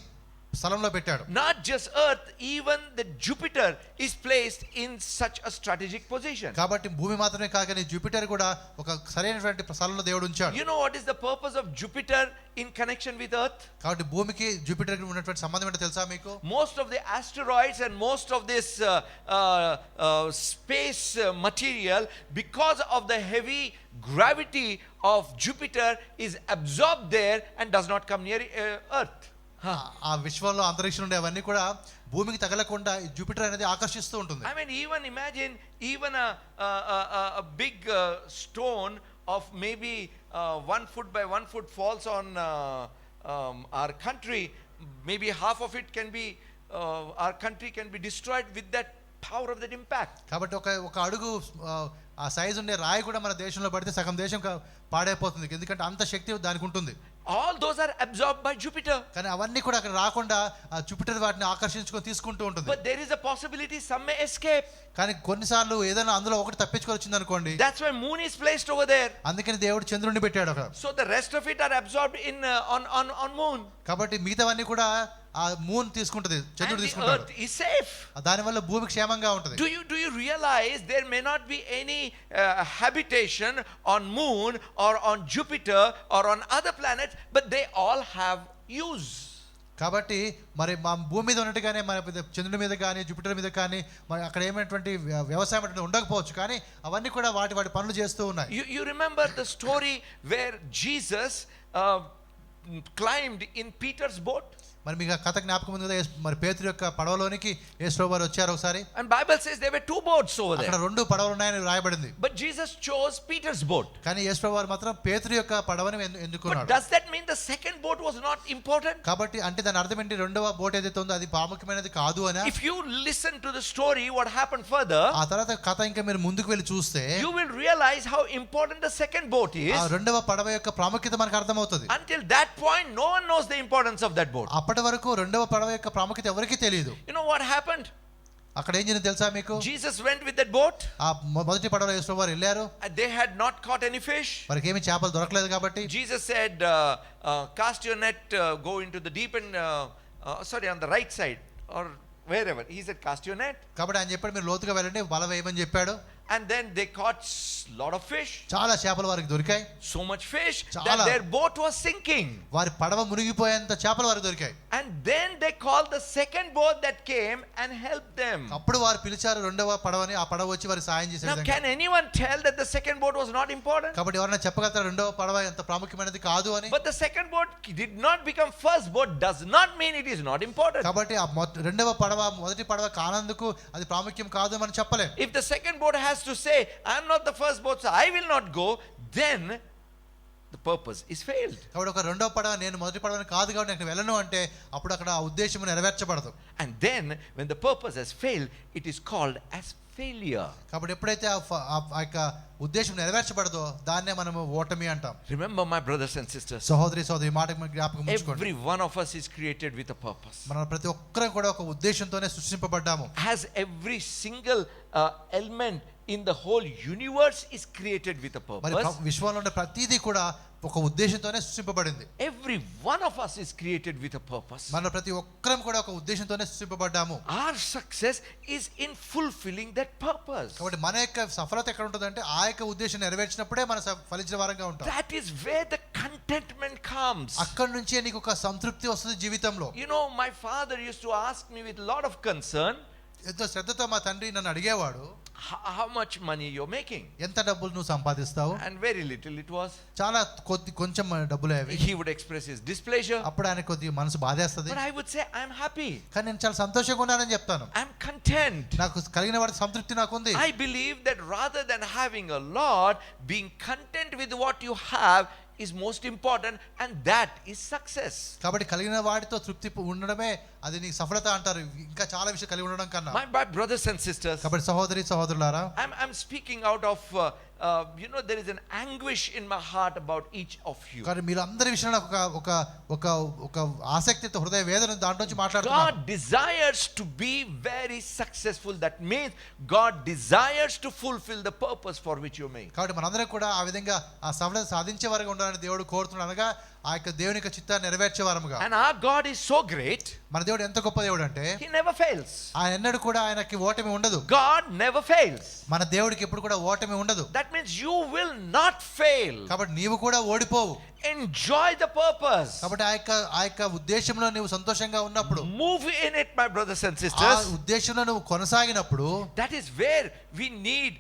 స్థలంలో పెట్టాడు. Not just earth, even the Jupiter is placed in such a strategic position. కాబట్టి భూమి మాత్రమే కాక జూపిటర్ కూడా ఒక సరైనటువంటి స్థలంలో దేవుడు ఉంచాడు. You know what is the purpose of Jupiter in connection with earth? కాబట్టి భూమికి జూపిటర్ కి ఉన్నటువంటి సంబంధం ఏంటో తెలుసా మీకు? Most of the asteroids and most of this space material, because of the heavy gravity of Jupiter, is absorbed there and does not come near earth. ఆ విశ్వంలో అంతరిక్షం ఉండే అవన్నీ కూడా భూమికి తగలకుండా జూపిటర్ అనేది ఆకర్షిస్తూ ఉంటుంది. I mean, even imagine even a big stone of maybe 1 foot by 1 foot falls on our country. Maybe half of it can be our country can be destroyed with that power of that impact. కాబట్టి ఒక అడుగు ఆ size ఉండే రాయి కూడా మన దేశంలో పడితే సగం దేశం పాడైపోతుంది. ఎందుకంటే అంత శక్తి దానికి ఉంటుంది. All those are absorbed by Jupiter. కానీ అవన్నీ కూడా అక్కడ రాకుండా ఆ జూపిటర్ వాటిని ఆకర్షించుకొని తీసుకుంటూ ఉంటుంది. But there is a possibility some may escape. కానీ కొన్నిసార్లు ఏదైనా అందులో ఒకటి తప్పించుకొని వచ్చింది అనుకోండి. That's why moon is placed over there. అందుకని దేవుడు చంద్రుడిని పెట్టాడు అక్కడ. So the rest of it are absorbed in on moon. కాబట్టి మిగతావన్నీ కూడా ఆ మూన్ తీసుకుంటది, చంద్రుడు తీసుకుంటాడు. Earth is safe. దానివల్ల భూమి క్షేమంగా ఉంటుంది. Do you realize there may not be any habitation on moon or on Jupiter or on other planets, but they all have use. కాబట్టి మరి మా భూమి మీద ఉన్నట్టుగానే మన చంద్రుడి మీద కానీ జూపిటర్ మీద కానీ మరి అక్కడ ఏమైనటువంటి వ్యవసాయం అంటే ఉండకపోవచ్చు, కానీ అవన్నీ కూడా వాటి పనులు చేస్తూ ఉన్నాయి. You remember the story where Jesus climbed in Peter's boat? మరి మీకు కథ జ్ఞాపకం ఉంది కదా, మరి పేతురు యొక్క పడవలోనికి యేసుప్రభువు వారు వచ్చారు ఒకసారి. And Bible says there were 2 boats over there. అక్కడ 2 పడవలు ఉన్నాయని రాయబడింది. But Jesus chose Peter's boat. కానీ యేసుప్రభువు వారు మాత్రం పేతురు యొక్క పడవని ఎన్నుకున్నాడు. But does that mean the second boat was not important? కాబట్టి అంటే దాని అర్థం ఏంటి, రెండవ బోట్ ఏదైతే ఉందో అది ప్రాముఖ్యమైనది కాదు అని. If you listen to the story what happened further, ఆ తర్వాత కథ ఇంకా మీరు ముందుకు వెళ్ళి చూస్తే you will realize how important the second boat is. ఆ రెండవ పడవ యొక్క ప్రాముఖ్యత మనకు అర్థమవుతుంది. Until that point no one knows the importance of that boat. అప్పటి వరకు రెండవ పడవ యొక్క ప్రాముఖ్యత ఎవరికీ తెలియదు. You know what happened? అక్కడ ఏం జరిగింది తెలుసా మీకు? Jesus went with that boat. ఆ మొదటి పడవలో యేసుప్రభువు వారు వెళ్ళారు. They had not caught any fish. వారికి ఏమీ చేపలు దొరకలేదు కాబట్టి Jesus said cast your net, go into the deep and on the right side or wherever. He said cast your net. కాబట్టి ఆయన చెప్పాడు మీరు లోతుగా వెళ్ళండి, వల వేయమని చెప్పాడు. And then they caught lot of fish. చాలా చేపలు వారికి దొరికాయి. So much fish that their boat was sinking. వారి పడవ మునిగిపోయేంత చేపలు వారికి దొరికాయి. And then they called the second boat that came and helped them. అప్పుడు వారు పిలిచారు రెండవ పడవని, ఆ పడవ వచ్చి వారికి సహాయం చేసే Now విధంగా. can anyone tell that the second boat was not important? కాబట్టి ఎవరైనా చెప్పగలుగుతారు రెండవ పడవ ఎంత ప్రాముఖ్యమైనది కాదు అని? But the second boat did not become first boat does not mean it is not important. కాబట్టి ఆ రెండవ పడవ మొదటి పడవ కానందుకు అది ప్రాముఖ్యం కాదు అని మనం చెప్పలేం. If the second boat has to say I am not the first boat so I will not go, then the purpose is failed. కాబట్టి ఒక రెండవ పడవ నేను మొదటి పడవని కాదు కాబట్టి నేను వెళ్ళను అంటే అప్పుడు అక్కడ ఆ ఉద్దేశం నెరవేర్చబడదు. And then when the purpose has failed it is called as failure. కాబట్టి ఎప్పుడైతే ఆ యొక్క ఉద్దేశం నెరవేర్చబడదో దాన్నే మనము ఓటమి అంటాం. Remember my brothers and sisters, సహోదరి ఈ మాట జ్ఞాపకం ఉంచుకోండి. every one of us is created with a purpose. మనం ప్రతి ఒక్కరం కూడా ఒక ఉద్దేశంతోనే సృష్టింపబడ్డాము. As every single element in the whole universe is created with a purpose. మరి విశ్వంలో ఉన్న ప్రతిదీ కూడా ఒక ఉద్దేశంతోనే సృష్టింపబడింది. Every one of us is created with a purpose. మన ప్రతి ఒక్కరం కూడా ఒక ఉద్దేశంతోనే సృష్టింపబడ్డాము. Our success is in fulfilling that purpose. కాబట్టి మన యొక్క సఫలత ఎక్కడ ఉంటుందంటే ఆ యొక్క ఉద్దేశం నెరవేర్చినప్పుడే మనం ఫలించిన వారంగా ఉంటాం. That is where the contentment comes. అక్కడ నుంచే నీకు ఒక సంతృప్తి వస్తుంది జీవితంలో. You know, my father used to ask me with a lot of concern, ఎంతో శ్రద్ధతో మా తండ్రి నన్ను అడిగేవాడు, how much money you're making? ఎంత డబ్బులు నువ్వు సంపాదిస్తావు? And very little it was. చాలా కొంచెం డబ్బులే అవి. He would express his displeasure. అప్పుడు ఆయన కొద్దిగా మనసు బాధేస్తుంది. But I would say, I'm happy. కానీ నేను చాలా సంతోషంగా ఉన్నానని చెప్తాను. I'm content. నాకు కలిగిన వాటి సంతృప్తి నాకుంది. I believe that rather than having a lot, being content with what you have is most important, and that is success. కాబట్టి కలిగిన వాటితో తృప్తి ఉండడమే అది నీకు సఫలత అంటారు, ఇంకా చాలా విషయం కలిగి ఉండడం కన్నా. My brothers and sisters, కాబట్టి సహోదరులారా, I'm speaking out of there is an anguish in my heart about each of you. కానీ మీరందరి విషయంలో ఒక ఆసక్తితో హృదయ వేదన దాంట్లో నుంచి మాట్లాడుతున్నారు. God desires to be very successful. That means God desires to fulfill the purpose for which you made. కాబట్టి మనందరం కూడా ఆ విధంగా ఆ సఫలత సాధించే వరకు ఉండాలని దేవుడు కోరుతున్నాడు, అనగా ఆ యొక్క దేవుని యొక్క చిత్తాన్ని నెరవేర్చే వారముగా. And our God is so great. మన దేవుడు ఎంత గొప్ప దేవుడు అంటే He never fails. ఆయన ఎన్నడూ కూడా ఆయనకి ఓటమి ఉండదు. God never fails. మన దేవుడికి ఎప్పుడు కూడా ఓటమి ఉండదు. That means you will not fail. కాబట్టి నీవు కూడా ఓడిపోవు. Enjoy the purpose. కాబట్టి ఆ యొక్క ఉద్దేశంలో నీవు సంతోషంగా ఉన్నప్పుడు, move in it, my brothers and ఆ sisters. ఉద్దేశంలో నువ్వు కొనసాగినప్పుడు, that is where we need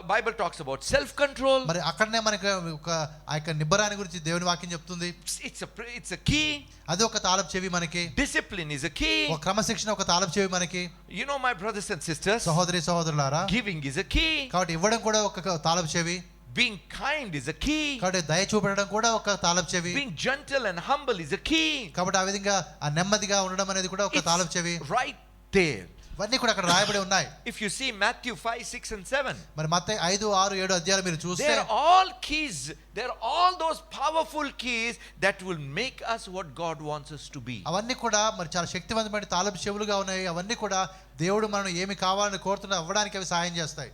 Bible talks about self control. మరి అక్కడనే మనకి ఆ యొక్క నిబ్బరాన్ని గురించి దేవుని వాక్యం చెప్తుంది. It's a key. అది ఒక తాళపు చెవి మనకి. Discipline is a key. ఒక క్రమశిక్షణ ఒక తాళపు చెవి మనకి. You know, my brothers and sisters, సహోదరులారా, giving is a key. కాబట్టి ఇవ్వడం కూడా ఒక తాళపు చెవి. Being kind is a key. కాబట్టి దయ చూపడం కూడా ఒక తాళపు చెవి. Being gentle and humble is a key. కాబట్టి ఆ విధంగా ఆ నెమ్మదిగా ఉండడం అనేది కూడా ఒక తాళపు చెవి. Right there. ఇవన్నీ కూడా అక్కడ రాయబడి ఉన్నాయి. If you see Matthew 5, 6 and 7, మరి మత్తయి 5, 6, 7 అధ్యాయాలు మీరు చూస్తే, they're all keys. They're all those powerful keys that will make us what God wants us to be. అవన్నీ కూడా మరి చాలా శక్తివంతమైన తాళపు చెవులుగా ఉన్నాయి. అవన్నీ కూడా దేవుడు మనం ఏమి కావాలని కోరుతున్నా అవ్వడానికి అవి సహాయం చేస్తాయి.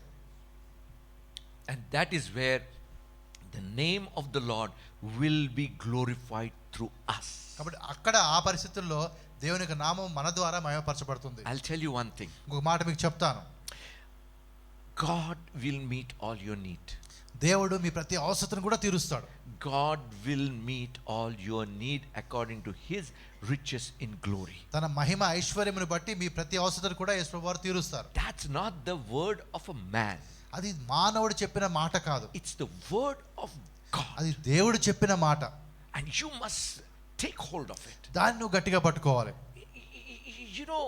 And that is where the name of the Lord will be glorified through us. కాబట్టి అక్కడ ఆ పరిస్థితుల్లో దేవుని యొక్క నామం మన ద్వారా మహిమపరచబడుతుంది. I'll tell you one thing. ఇంకొక మాట మీకు చెప్తాను. God will meet all your need. దేవుడు మీ ప్రతి అవసరతను కూడా తీరుస్తాడు. God will meet all your need according to his riches in glory. తన మహిమ ఐశ్వర్యమును బట్టి మీ ప్రతి అవసరతను కూడా యేసుప్రభువు వారు తీరుస్తారు. That's not the word of a man. అది మానవుడు చెప్పిన మాట కాదు. It's the word of God. అది దేవుడు చెప్పిన మాట. And you must take hold of it. దాన్ని నువ్వు గట్టిగా పట్టుకోవాలి. You know,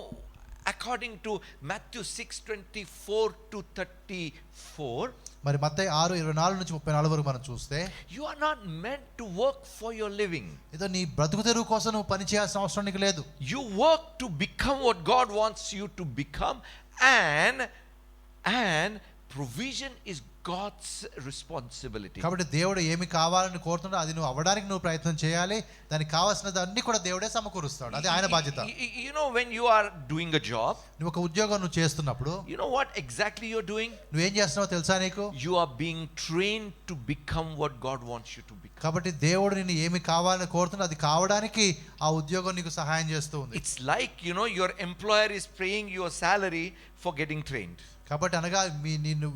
according to Matthew 6:24 to 34, మరి మత్తయి 6:24 నుంచి 34 వరకు మనం చూస్తే, you are not meant to work for your living. ఏదో నీ బ్రతుకు తెరువు కోసం నువ్వు పని చేయాల్సిన అవసరం నీకు లేదు. You work to become what God wants you to become, and provision is God's responsibility. కాబట్టి దేవుడు ఏమి కావాలని కోరుతున్నాడో అది నువ్వు అవ్వడానికి నువ్వు ప్రయత్నం చేయాలి. దానికి కావాల్సినది అన్ని కూడా దేవుడే సమకూరుస్తాడు. అది ఆయన బాధ్యత. You know, when you are doing a job, నువ్వు ఒక ఉద్యోగం నువ్వు చేస్తున్నప్పుడు, you know what exactly you're doing? నువ్వేం చేస్తున్నావో తెలుసా నీకు? You are being trained to become what God wants you to become. కాబట్టి దేవుడు నిన్ను ఏమి కావాలని కోరుతున్నా అది కావడానికి ఆ ఉద్యోగం నీకు సహాయం చేస్తూ ఉంది. It's like, you know, your employer is paying your salary for getting trained. కాబట్టి అనగా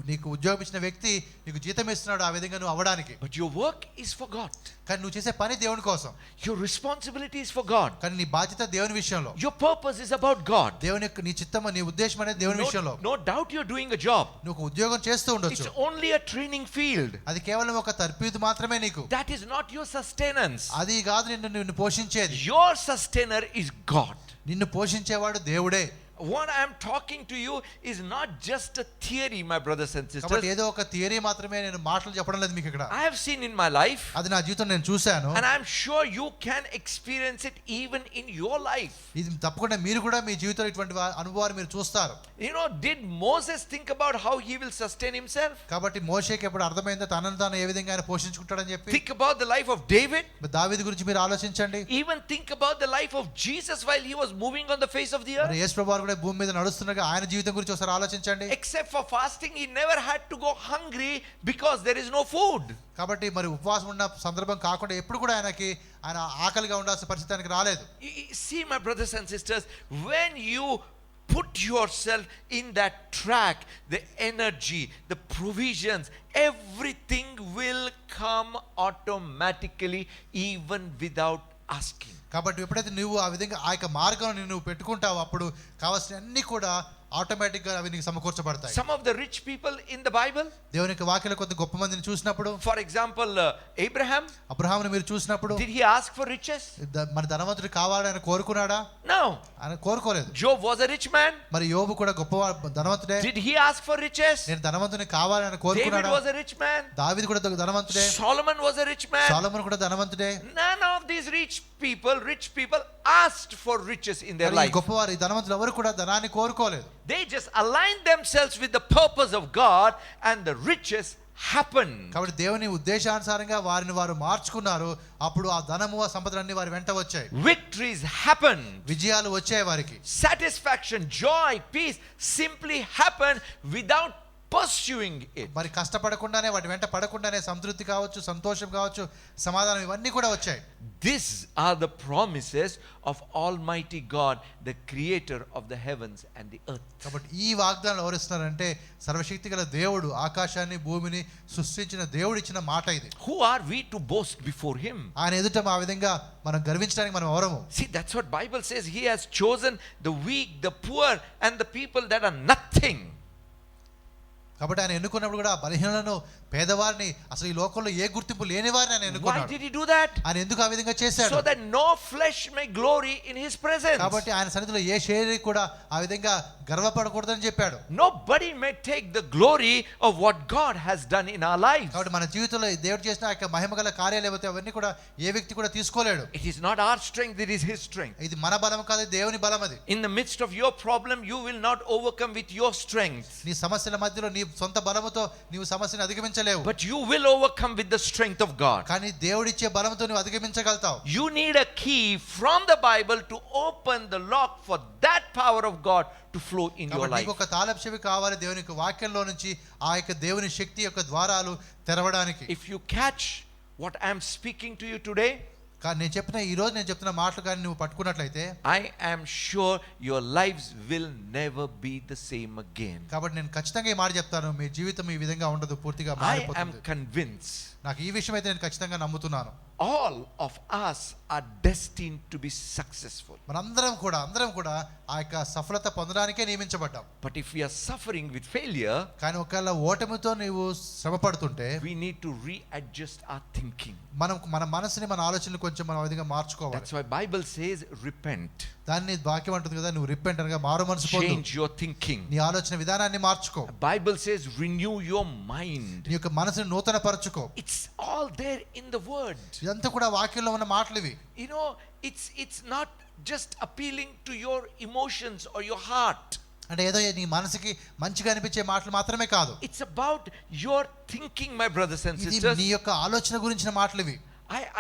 నీకు ఉద్యోగం ఇచ్చిన వ్యక్తి నీకు జీతం ఇస్తున్నాడు ఆ విధంగా నువ్వు అవ్వడానికి. But your work is for God. కానీ నువ్వు చేసే పని దేవుని కోసం. Your responsibility is for God. కానీ నీ బాధ్యత దేవుని విషయంలో. Your purpose is about God. దేవుని యొక్క నీ చిత్తం నీ ఉద్దేశం అనేది దేవుని విషయంలో. No doubt you're doing a job. నువ్వు ఒక ఉద్యోగం చేస్తూ ఉండొచ్చు. It's only a training field. అది కేవలం ఒక తర్ఫీదు మాత్రమే నీకు. That is not your sustenance. అది కాదు నిన్ను పోషించేది. Your sustainer is God. నిన్ను పోషించేవాడు దేవుడే. What I am talking to you is not just a theory, my brothers and sisters. కాబట్టి ఏదో ఒక థియరీ మాత్రమే నేను మాటలు చెప్పడం లేదు మీకు ఇక్కడ. I have seen in my life, అది నా జీవితం నేను చూశాను. and I am sure you can experience it even in your life. ఇది తప్పకుండా మీరు కూడా మీ జీవితంలో ఇటువంటి అనుభవాలు మీరు చూస్తారు. You know, did Moses think about how he will sustain himself? కాబట్టి మోషేకి ఎప్పుడు అర్థమైందో తనను తాను ఏ విధంగా ఆయన పోషించుకుంటాడని చెప్పి. Think about the life of David. దావీదు గురించి మీరు ఆలోచించండి. Even think about the life of Jesus while he was moving on the face of the earth. మరి యేసు ప్రభువు కూడా భూమి మీద నడుస్తుండగా ఆయన జీవితం గురించి ఒకసారి ఆలోచించండి. Except for fasting, he never had to go hungry because there is no food. కాబట్టి మరి ఉపవాసం ఉన్న సందర్భం కాకుండా ఎప్పుడు కూడా ఆయన ఆకలిగా ఉండాల్సిన పరిస్థితి ఆయనకి రాలేదు. See, my brothers and sisters, when you put yourself in that track, the energy, the provisions, everything will come automatically even without asking. కాబట్టి ఎప్పుడైతే నువ్వు ఆ విధంగా ఆ యొక్క మార్గంలో నువ్వు పెట్టుకుంటావో అప్పుడు కావాల్సిన అన్ని కూడా ఆటోమేటిక్ గా అవి నీకు సమకూర్చబడతాయి. Some of the rich people in the Bible, దేవుని యొక్క వాక్యంలో కొంత గొప్ప మందిని చూసినప్పుడు, for example, Abraham, అబ్రహాముని మీరు చూసినప్పుడు, did he ask for riches? మన ధనవంతుడు కావాలని ఆయన కోరుకున్నాడా? No. ఆయన కోరుకోలేదు. Job was a rich man. మరి యోబు కూడా గొప్ప ధనవంతుడే. Did he ask for riches? నేను ధనవంతుని కావాలని ఆయన David కోరుకున్నాడా? was a rich man. దావీదు కూడా ధనవంతుడే. Solomon was a rich man. సొలొమోను కూడా ధనవంతుడే. None of these rich people asked for riches in their మరి ఈ life. గొప్పవారు ఈ ధనవంతులు ఎవరు కూడా ధనాన్ని కోరుకోలేదు. They just aligned themselves with the purpose of God and the riches happened. కాబట్టి దేవుని ఉద్దేశానుసారంగా వారిని వారు మార్చుకున్నారు. అప్పుడు ఆ ధనము ఆ సంపదలన్నీ వారి వెంట వచ్చాయి. Victories happened. విజయాలు వచ్చాయి వారికి. Satisfaction, joy, peace simply happened without pursuing it. మరి కష్టపడకుండానే వాటి వెంట పడకుండానే సంతృప్తి కావచ్చు, సంతోషం కావచ్చు, సమాధానం ఇవన్నీ కూడా వచ్చాయి. These are the promises of Almighty God, the creator of the heavens and the earth. కాబట్టి ఈ వాగ్దానాలు ఎవరు ఇస్తున్నారంటే సర్వశక్తిగల దేవుడు, ఆకాశాన్ని భూమిని సృష్టించిన దేవుడు ఇచ్చిన మాట ఇది. Who are we to boast before him? ఆయన ఎదుట ఆ విధంగా మనం గర్వించడానికి మనం ఎవరము? See, that's what Bible says. He has chosen the weak, the poor and the people that are nothing. కాబట్టి ఆయన ఎన్నుకున్నప్పుడు కూడా బలహీనులను, పేదవారిని, అసలు ఈ లోకంలో ఏ గుర్తింపు లేని వారిని ఆయన Why ఎన్నుకున్నాడు. did he do that? ఆయన ఎందుకు ఆ విధంగా చేశాడు? So that no flesh may glory in his presence. కాబట్టి ఆయన సన్నిధిలో ఏ శరీరం కూడా ఆ విధంగా గర్వపడకూడదని చెప్పాడు. Nobody may take the glory of what God has done in our lives. కాబట్టి మన జీవితంలో దేవుడు చేసిన ఆ యొక్క మహిమగల కార్యాలు ఏవైతే అవన్నీ కూడా ఏ వ్యక్తి కూడా తీసుకోలేడు. It is not our strength, it is his strength. ఇది మన బలం కాదు, దేవుని బలం అది. In the midst of your problem, you will not overcome with your strength. నీ సమస్యల మధ్యలో నీ సొంత బలముతో నీవు సమస్యను అధిగమించలేవు. But you will overcome with the strength of God. కానీ దేవుడిచ్చే బలంతో నువ్వు అధిగమించగలుగుతావు. You need a key from the Bible to open the lock for that power of God to flow in your కాబట్టి life. నీకు ఒక తాళపు చెవి కావాలి దేవుని యొక్క వాక్యంలో నుంచి ఆ యొక్క దేవుని శక్తి యొక్క ద్వారాలు తెరవడానికి. If you catch what I am speaking to you today, కానీ నేను చెప్పిన ఈ రోజు నేను చెప్తున్న మాటలు కానీ నువ్వు పట్టుకున్నట్లయితే I am sure your lives will never be the same again. కాబట్టి నేను ఖచ్చితంగా ఈ మాట చెప్తాను, మీ జీవితం ఈ విధంగా ఉండదు, పూర్తిగా I am మారిపోతుంది. convinced నాకు ఈ విషయం అయితే నేను ఖచ్చితంగా నమ్ముతున్నాను. all of us are destined to be successful. మనందరం కూడా ఆ యొక్క సఫలత పొందడానికే నియమించబడ్డాం. But if we are suffering with failure, కానీ ఒకవేళ ఓటమితో నీవు శ్రమ పడుతుంటే we need to readjust our thinking. మనం మన మనసుని, మన ఆలోచనలు కొంచెం మనం ఆ విధంగా మార్చుకోవాలి. That's why Bible says repent. దాన్ని వాక్యం అంటుంది కదా, నువ్వు రిపెంట్ అనగా మారు మనసు పొందు. Change your thinking. నీ ఆలోచన విధానాన్ని మార్చుకో. Bible says renew your mind. నీ యొక్క మనసుని నూతన పరచుకో. It's all there in the word. ఇదంతా కూడా వాక్యంలో ఉన్న మాటలు ఇవి. You know, it's not just appealing to your emotions or your heart. అంటే ఏదో నీ మనసుకి మంచిగా అనిపించే మాటలు మాత్రమే కాదు. It's about your thinking, my brothers and ఇది sisters. నీ యొక్క ఆలోచన గురించిన మాటలు ఇవి.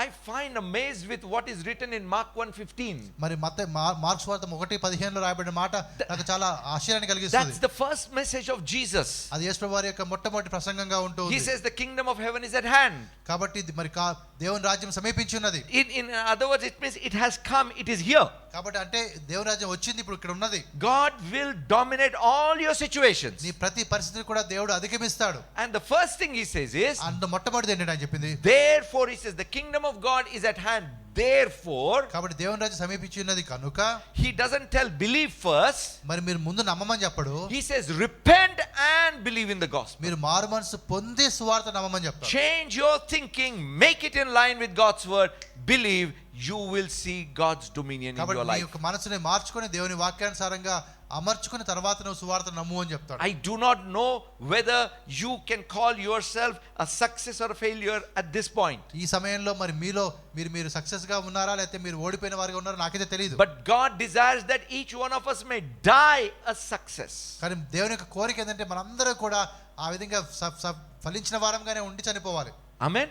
I find amazed with what is written in Mark 1:15. మరి మార్క్స్ వార్త 1:15 లో రాయబడిన మాట నాకు చాలా ఆశ్చర్యాన్ని కలిగిస్తుంది. That's the first message of Jesus. అది యేసు ప్రభువారి యొక్క మొట్టమొదటి ప్రసంగంగా ఉంటుంది. He says the kingdom of heaven is at hand. కాబట్టి ఇది మరి దేవుని రాజ్యం సమీపించి ఉన్నది. In other words, it means it has come, it is here. కాబట్టి అంటే దేవుని రాజ్యం వచ్చింది, ఇప్పుడు ఇక్కడ ఉన్నది. God will dominate all your situations. నీ ప్రతి పరిస్థితిని కూడా దేవుడు అధిగమిస్తాడు. And the first thing he says is, అంత మొట్టమొదటిది ఏంటంటే ఆయన చెప్పింది, therefore he says the kingdom of God is at hand. Therefore, కాబట్టి దేవుని రాజ్యం సమీపించి ఉన్నది కనుక, he doesn't tell believe first. మరి మీరు ముందు నమ్మమని చెప్పడు. He says repent and believe in the gospel. మీరు మారు మనసు పొంది సువార్త నమ్మమని చెప్తారు. Change your thinking, make it in line with God's word, believe, you will see God's dominion in your కాబట్టి నీ life. యొక్క మనసుని మార్చుకొని దేవుని వాక్యానుసారంగా అమర్చుకుని తర్వాత నువ్వు సువార్త నమ్ము అని చెప్తాడు. I do not know whether you can call yourself a success or a failure at this point. ఈ సమయంలో మరి మీలో మీరు సక్సెస్ గా ఉన్నారా లేకపోతే మీరు ఓడిపోయిన వారిగా ఉన్నారా నాకైతే తెలియదు. But God desires that each one of us may die a success. కానీ దేవుని యొక్క కోరిక ఏంటంటే మనందరూ కూడా ఆ విధంగా ఫలించిన వారంగానే ఉండి చనిపోవాలి. Amen.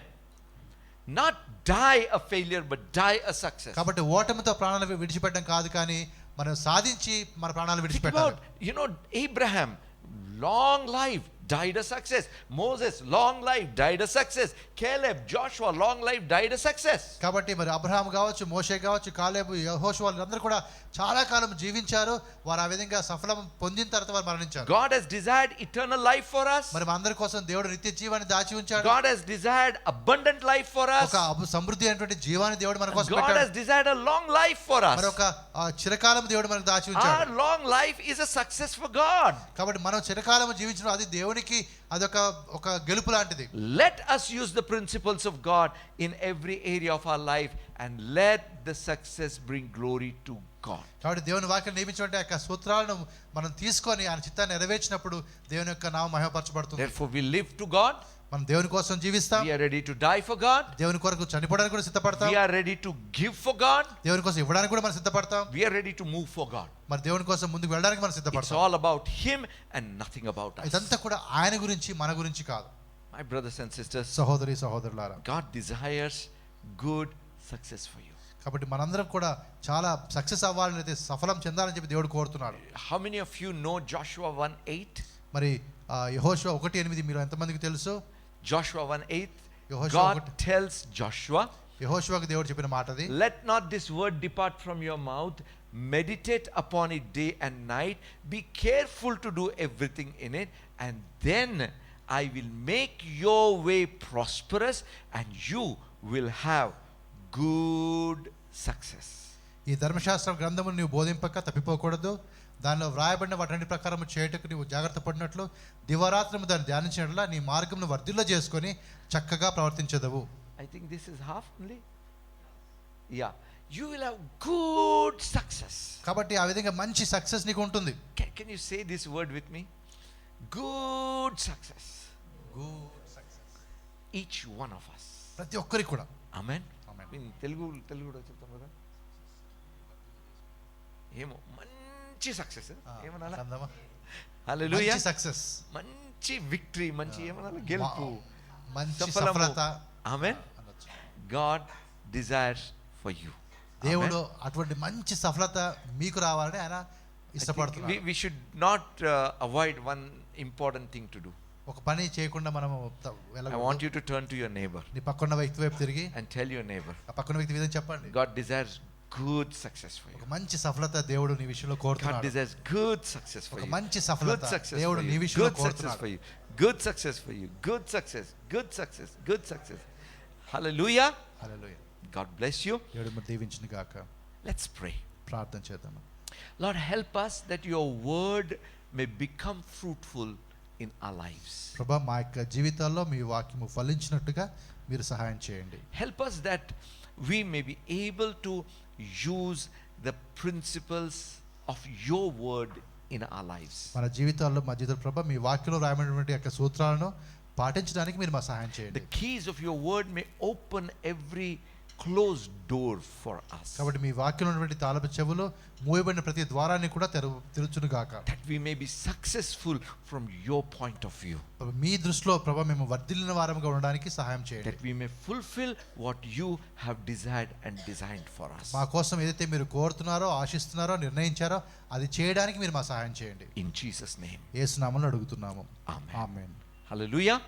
Not die a failure but die a success. కాబట్టి ఓటమితో ప్రాణాలు విడిచిపెట్టడం కాదు, కానీ మనం సాధించి మన ప్రాణాలు Think విడిచిపెట్టాలి. about, Abraham, long life, died a success. Moses, long life, died a success. Caleb, Joshua, long life, died a success. కాబట్టి మరి అబ్రహాం కావచ్చు, మోషే కావచ్చు, కాలేబు, యెహోషువ వాళ్ళందరూ కూడా చాలా కాలం జీవించారు. వారు ఆ విధంగా సఫలం పొందిన తర్వాత వారు మరణించారు. God has desired eternal life for us. మరి మా అందరి కోసం దేవుడు నిత్య జీవాన్ని దాచి ఉంచాడు. God has desired abundant life for us. ఒక సమృద్ధి అయినటువంటి జీవాన్ని దేవుడు మన కోసం God పెట్టాడు. has desired a long life for us. మరి ఒక చిరకాలం దేవుడు మనకు దాచి ఉంచాడు. Our long life is a success for God. కాబట్టి మనం చిరకాలం జీవించడం అది దేవునికి అదొక గెలుపు లాంటిది. Let us use the principles of God in every area of our life and let the success bring glory to God. కాబట్టి దేవుని వాక్యం నియమించినటువంటి యొక్క సూత్రాలను మనం తీసుకొని ఆయన చిత్తాన్ని నెరవేర్చినప్పుడు దేవుని యొక్క నామం మహిమపరచబడుతుంది. Therefore we live to God. మనం దేవుని కోసం జీవిస్తాం. We are ready to die for God. దేవుని కొరకు చనిపోవడానికి కూడా సిద్ధపడతాం. We are ready to give for God. దేవుని కోసం ఇవ్వడానికి కూడా మనం సిద్ధపడతాం. We are ready to move for God. మరి దేవుని కోసం ముందుకు వెళ్ళడానికి మనం It's సిద్ధపడతాం. all about Him and nothing about us. ఇదంతా కూడా ఆయన గురించి మన గురించి కాదు. My brothers and sisters, సహోదరి సహోదరులారా, God desires good success for you. కాబట్టి మనందరం కూడా చాలా సక్సెస్ అవ్వాలని అయితే సఫలం చెందాలని చెప్పి దేవుడు కోరుతున్నాడు. How many of you know Joshua 1:8? మరి యెహోషువ 1:8 మీరు ఎంతమందికి తెలుసు? Joshua 1:8. యెహోషువ God tells Joshua, యెహోషువకు దేవుడు చెప్పిన మాట అది. let not this word depart from your mouth, meditate upon it day and night, be careful to do everything in it, and then I will make your way prosperous and you will have good success. ఈ ధర్మశాస్త్ర గ్రంథమును నీవు బోధింపక తప్పిపోకూడదు. దానిలో వ్రాయబడిన వాటి ప్రకారం చేయుటకు నీవు జాగ్రత్త పడినట్లు దివారాత్రము దాన్ని ధ్యానించినట్లా నీ మార్గమును వర్ధిల్ల చేసుకొని చక్కగా ప్రవర్తించదవు. I think this is half only. Yeah, you will have good success. కాబట్టి ఆ విధంగా మంచి సక్సెస్ నీకు ఉంటుంది. Can you say this word with me? Good success. Good success. Each one of us. ప్రతి ఒక్కరికి కూడా. Amen. Amen. తెలుగు కూడా చెప్తాం కదా. ఏమో మంచి సక్సెస్ ఏమనాలా? హల్లెలూయా. మంచి సక్సెస్, మంచి విక్టరీ, మంచి ఏమనాలి, గెలుపు, మంచి సఫలత. ఆమేన్. God desires for you. దేవుడు అటువంటి మంచి సఫలత మీకు రావాలని ఆయన ఇష్టపడుతున్నాడు. We should not avoid one important thing to do. ఒక పని చేయకుండా మనము I want you to turn to your neighbor నీ పక్కన వ్యక్తి వైపు తిరిగి and tell your neighbor, ఆ పక్కన వ్యక్తి విధంగా చెప్పండి, God desires good success for you. ఒక మంచి సఫలత దేవుడు నీ విషయంలో God కోరుతున్నాడు. desires good success for ఒక you. మంచి Good సఫలత success దేవుడు for నీ you. విషయంలో Good success కోరుతున్నాడు. for you. Good success for you. Good success. Good success. Good success. Hallelujah. Hallelujah. God bless you. దేవుడు మిమ్మల్ని దీవించును గాక. Let's pray. ప్రార్థన చేద్దాం. Lord, help us that your word may become fruitful in our lives. ప్రభువా, మా యొక్క జీవితాల్లో మీ వాక్యము ఫలించినట్టుగా మీరు సహాయం చేయండి. Help us that we may be able to use the principles of your word in our lives. మన జీవితాల్లో మా జీవిత ప్రభువా, మీ వాక్యంలో రాయబడినటువంటి యొక్క సూత్రాలను పాటించడానికి మీరు మా సహాయం The చేయండి. keys of your word may open every closed door for us. కాబట్టి మీ వాక్యంలో ఉన్నటువంటి తాళపు చెవులు మూయబడిన ప్రతి ద్వారాన్ని కూడా తెరుచును గాక. That we may be successful from your point of view. మీ దృష్టిలో ప్రభువా మేము వర్ధిల్లిన వారముగా ఉండడానికి సహాయం చేయండి. That we may fulfill what you have desired and designed for us. మా కోసం ఏదైతే మీరు కోరుతున్నారో, ఆశిస్తున్నారో, నిర్ణయించారో అది చేయడానికి మీరు మా సహాయం చేయండి. In Jesus' name. యేసు నామములో అడుగుతున్నాము. Amen. ఆమేన్. Hallelujah.